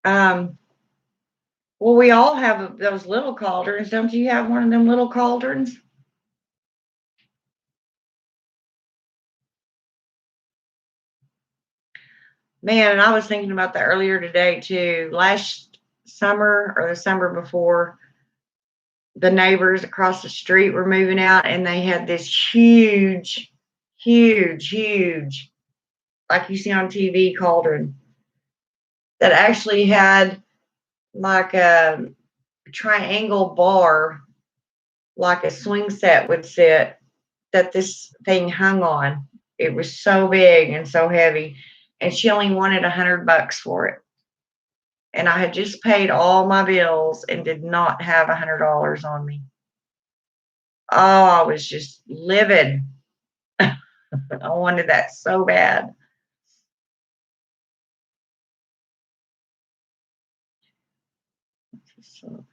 Um, well, we all have those little cauldrons. Don't you have one of them little cauldrons? Man, and I was thinking about that earlier today too. Last summer or the summer before, the neighbors across the street were moving out and they had this huge, huge, huge, like you see on TV, cauldron that actually had like a triangle bar, like a swing set would sit, that this thing hung on. It was so big and so heavy, and she only wanted $100 for it. And I had just paid all my bills and did not have $100 on me. Oh, I was just livid. I wanted that so bad. So,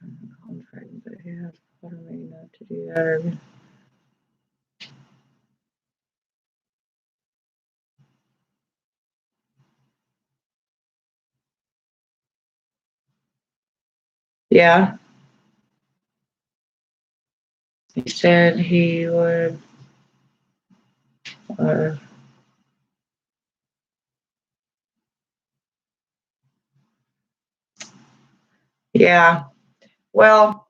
but it has me not to do that. Yeah, he said he would. Uh, yeah. Well,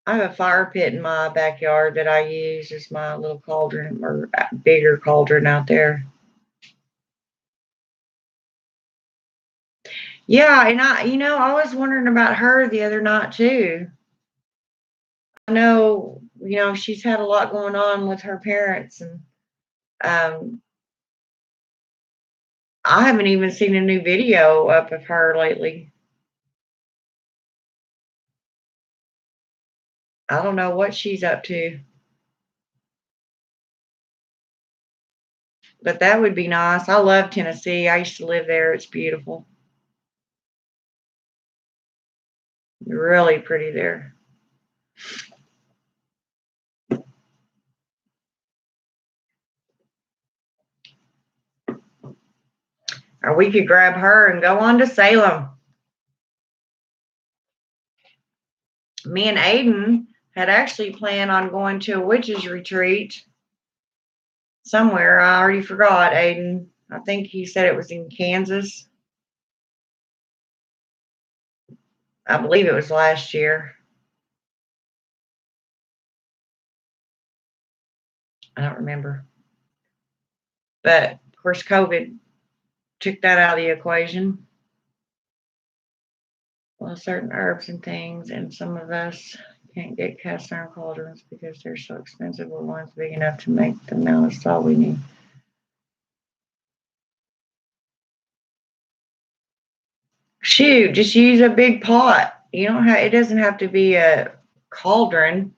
I have a fire pit in my backyard that I use as my little cauldron or bigger cauldron out there. Yeah, and I was wondering about her the other night too. I know, she's had a lot going on with her parents, and um, I haven't even seen a new video up of her lately. I don't know what she's up to. But that would be nice. I love Tennessee. I used to live there. It's beautiful. Really pretty there. Or we could grab her and go on to Salem. Me and Aiden had actually planned on going to a witches retreat somewhere. I already forgot, Aiden. I think he said it was in Kansas. I believe it was last year. I don't remember. But of course, COVID took that out of the equation. Well, certain herbs and things, and some of us can't get cast iron cauldrons because they're so expensive. We're ones big enough to make the amount of salt we need. Shoot, just use a big pot. You don't have. It doesn't have to be a cauldron.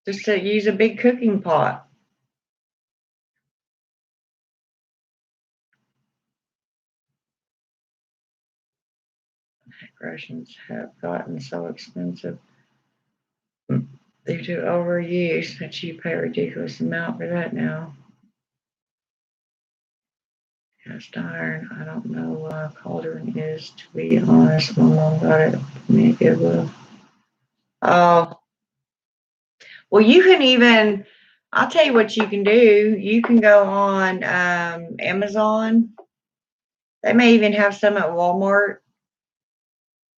Just to use a big cooking pot. Russians have gotten so expensive due to overuse that you pay a ridiculous amount for that now. Cast iron, I don't know what cauldron is, to be honest. My mom got it for me at Goodwill. Oh, well, you can even, I'll tell you what you can do. You can go on Amazon. They may even have some at Walmart.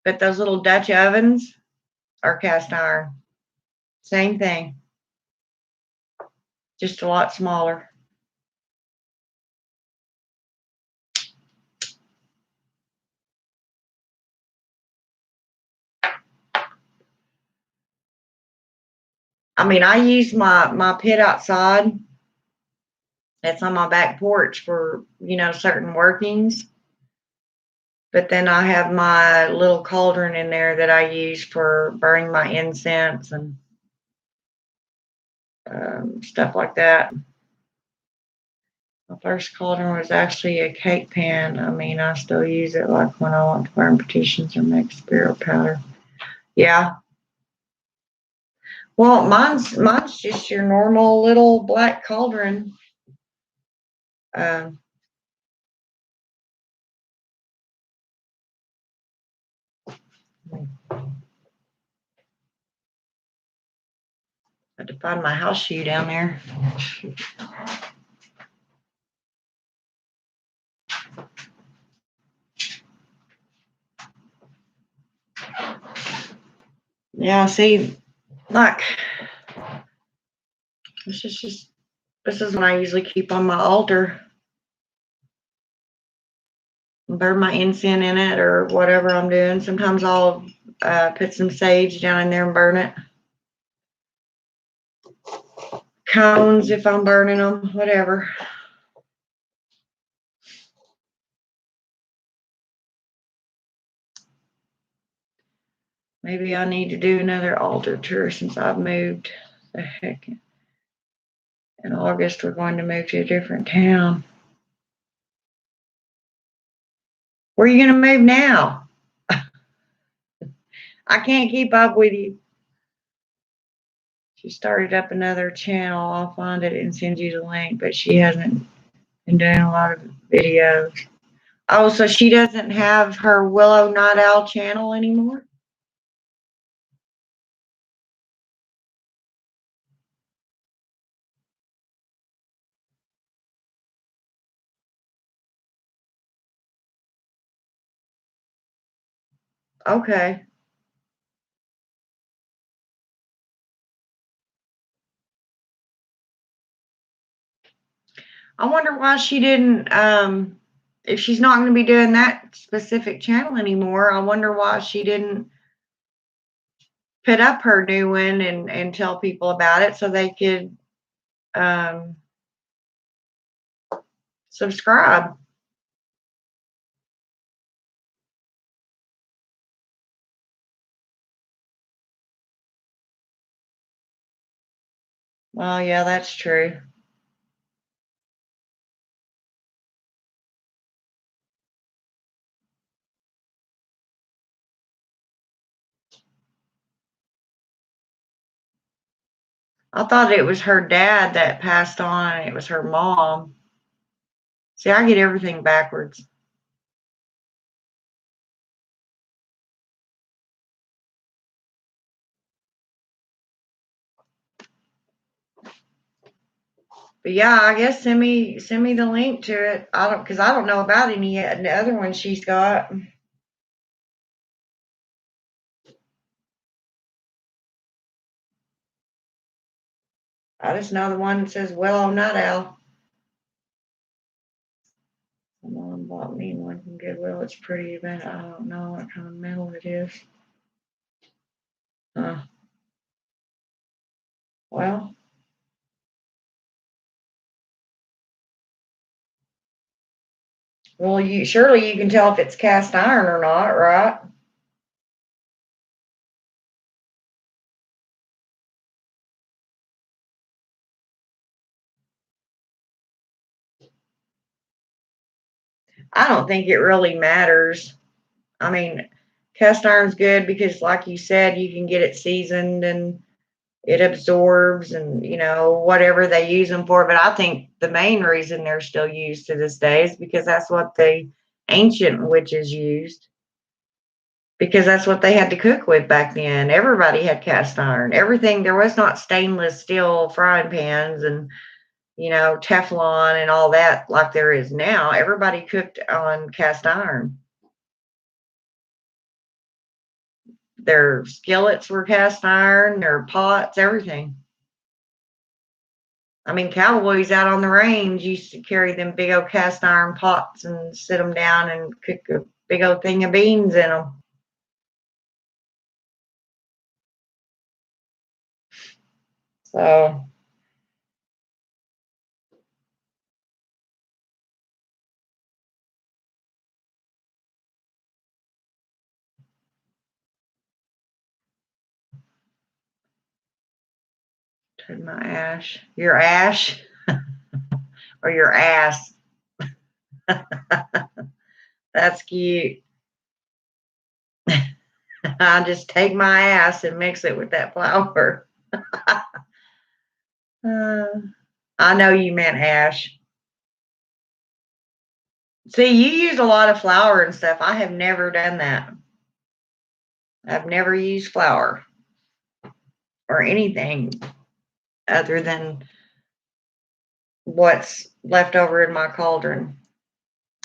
But those little Dutch ovens are cast iron. Same thing, just a lot smaller. I mean, I use my pit outside. It's on my back porch for, certain workings. But then I have my little cauldron in there that I use for burning my incense and stuff like that. My first cauldron was actually a cake pan. I mean, I still use it like when I want to burn petitions or make spirit powder. Yeah. Well, mine's just your normal little black cauldron. Um, I had to find my house shoe down there. Yeah, see, like this is what I usually keep on my altar. Burn my incense in it or whatever I'm doing. Sometimes I'll put some sage down in there and burn it. Cones if I'm burning them, whatever. Maybe I need to do another altar tour since I've moved. The heck. In August, we're going to move to a different town. Where are you going to move now? I can't keep up with you. She started up another channel. I'll find it and send you the link, but she hasn't been doing a lot of videos. Oh, so she doesn't have her Willow Night Owl channel anymore? Okay. I wonder why she didn't, if she's not going to be doing that specific channel anymore, I wonder why she didn't put up her new one and tell people about it so they could subscribe. Well, yeah, that's true. I thought it was her dad that passed on and it was her mom. See, I get everything backwards. But yeah, I guess send me the link to it. Because I don't know about any yet. And the other one she's got. I just know the one that says Willow Night Owl. My mom bought me one from Goodwill. It's pretty, but I don't know what kind of metal it is. Well, you surely you can tell if it's cast iron or not, right? I don't think it really matters. I mean, cast iron's good because, like you said, you can get it seasoned and it absorbs and, whatever they use them for. But I think the main reason they're still used to this day is because that's what the ancient witches used. Because that's what they had to cook with back then. Everybody had cast iron. Everything, there was not stainless steel frying pans and, Teflon and all that like there is now. Everybody cooked on cast iron. Their skillets were cast iron, their pots, everything. I mean, cowboys out on the range used to carry them big old cast iron pots and sit them down and cook a big old thing of beans in them. So, turn my ash, your ash, or your ass. That's cute. I just take my ass and mix it with that flour. Uh, I know you meant ash. See, you use a lot of flour and stuff. I have never done that. I've never used flour or anything other than what's left over in my cauldron.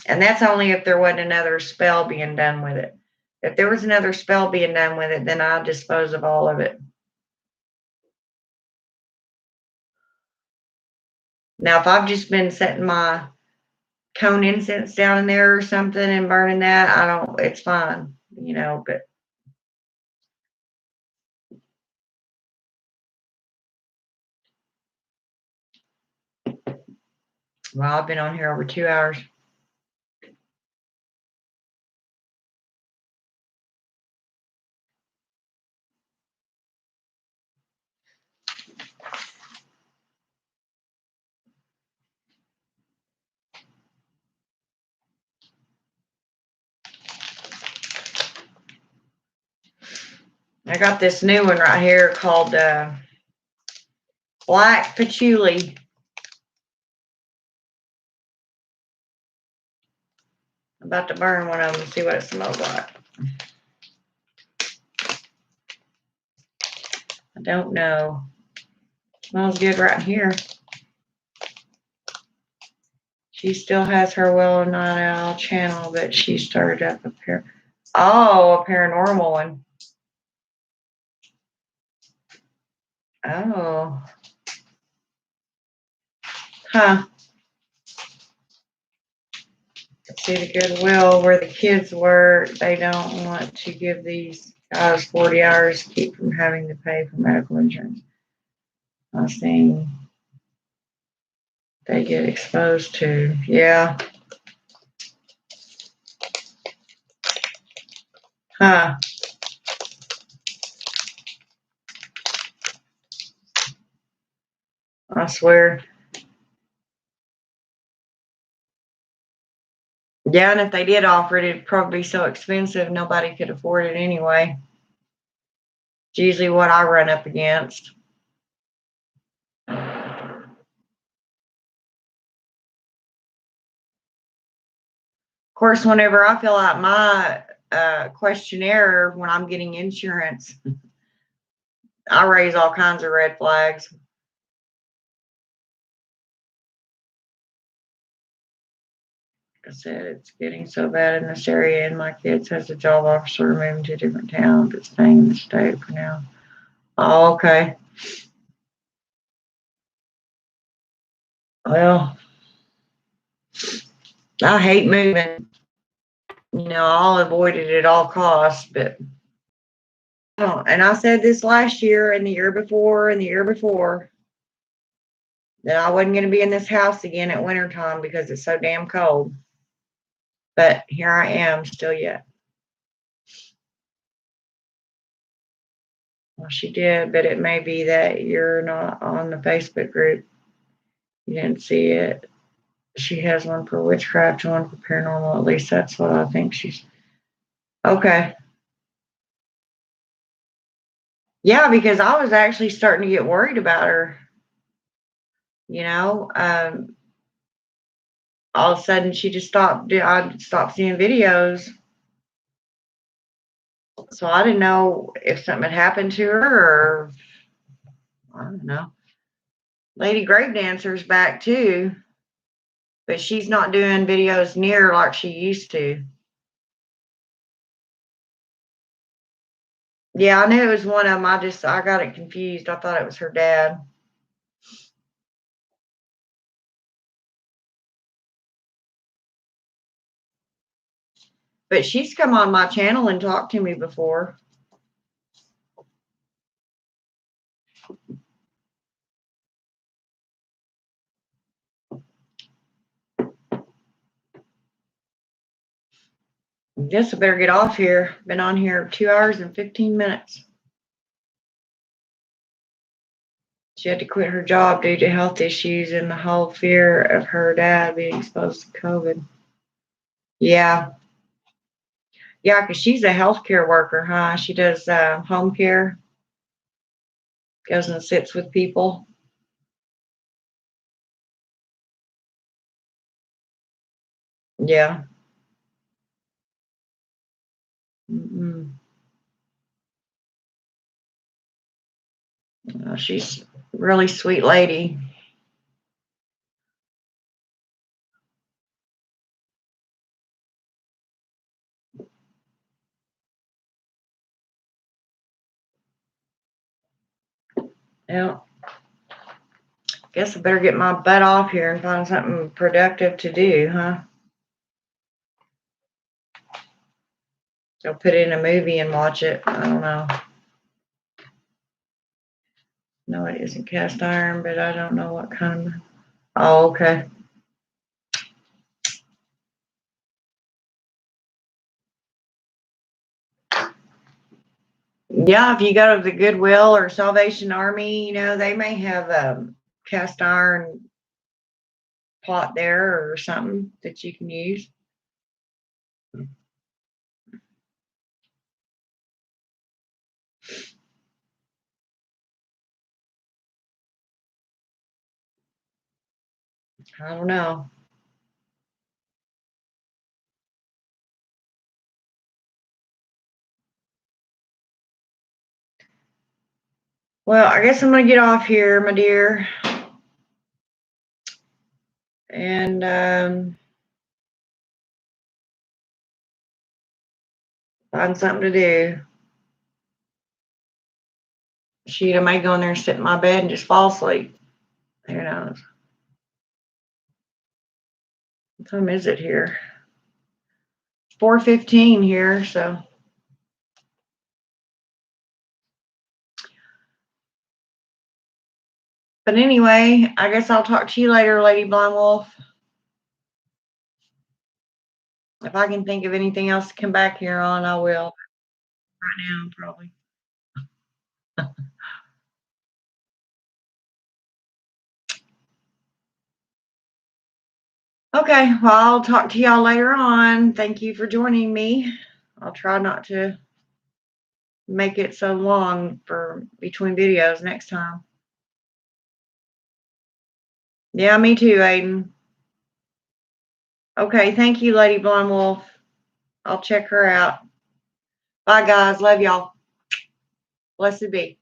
And that's only if there wasn't another spell being done with it. If there was another spell being done with it, then I'd dispose of all of it. Now, if I've just been setting my cone incense down in there or something and burning that, it's fine, but well, I've been on here over 2 hours. I got this new one right here called Black Patchouli. I'm about to burn one of them and see what it smells like. I don't know. Smells good right here. She still has her Willow Night Owl channel, but she started up a paranormal one. Oh. Huh. See, the Goodwill where the kids work, they don't want to give these guys 40 hours to keep from having to pay for medical insurance. I was saying they get exposed to. Yeah. Huh. swear. Yeah, and if they did offer it, it'd probably be so expensive nobody could afford it anyway. It's usually what I run up against. Of course, whenever I fill out my questionnaire when I'm getting insurance, I raise all kinds of red flags. Like I said, it's getting so bad in this area, and my kids has a job offer moving to a different town, but staying in the state for now. Oh, okay. Well, I hate moving. I'll avoid it at all costs, but and I said this last year and the year before and the year before that I wasn't going to be in this house again at wintertime because it's so damn cold. But here I am still yet. Well, she did, but it may be that you're not on the Facebook group. You didn't see it. She has one for witchcraft and one for paranormal. At least that's what I think she's. Okay. Yeah, because I was actually starting to get worried about her. All of a sudden she just stopped. I stopped seeing videos. So I didn't know if something had happened to her or I don't know. Lady Grave Dancer's back too, but she's not doing videos near like she used to. Yeah, I knew it was one of them. I got it confused. I thought it was her dad. But she's come on my channel and talked to me before. Guess I better get off here. Been on here 2 hours and 15 minutes. She had to quit her job due to health issues and the whole fear of her dad being exposed to COVID. Yeah. Yeah, because she's a healthcare worker, huh? She does home care, goes and sits with people. Yeah. Mm-mm. She's a really sweet lady. Yeah. Guess I better get my butt off here and find something productive to do, huh? Go put in a movie and watch it. I don't know. No, it isn't cast iron, but I don't know what kind of. Oh, okay. Yeah, if you go to the Goodwill or Salvation Army, they may have a cast iron pot there or something that you can use. I don't know. Well, I guess I'm going to get off here, my dear. And find something to do. Shoot, I may go in there and sit in my bed and just fall asleep. Who knows? What time is it here? 4:15 here, so. But anyway, I guess I'll talk to you later, Lady Blind Wolf. If I can think of anything else to come back here on, I will. Right now, probably. Okay, well, I'll talk to y'all later on. Thank you for joining me. I'll try not to make it so long for between videos next time. Yeah, me too, Aiden. Okay, thank you, Lady Blonde Wolf. I'll check her out. Bye, guys. Love y'all. Blessed be.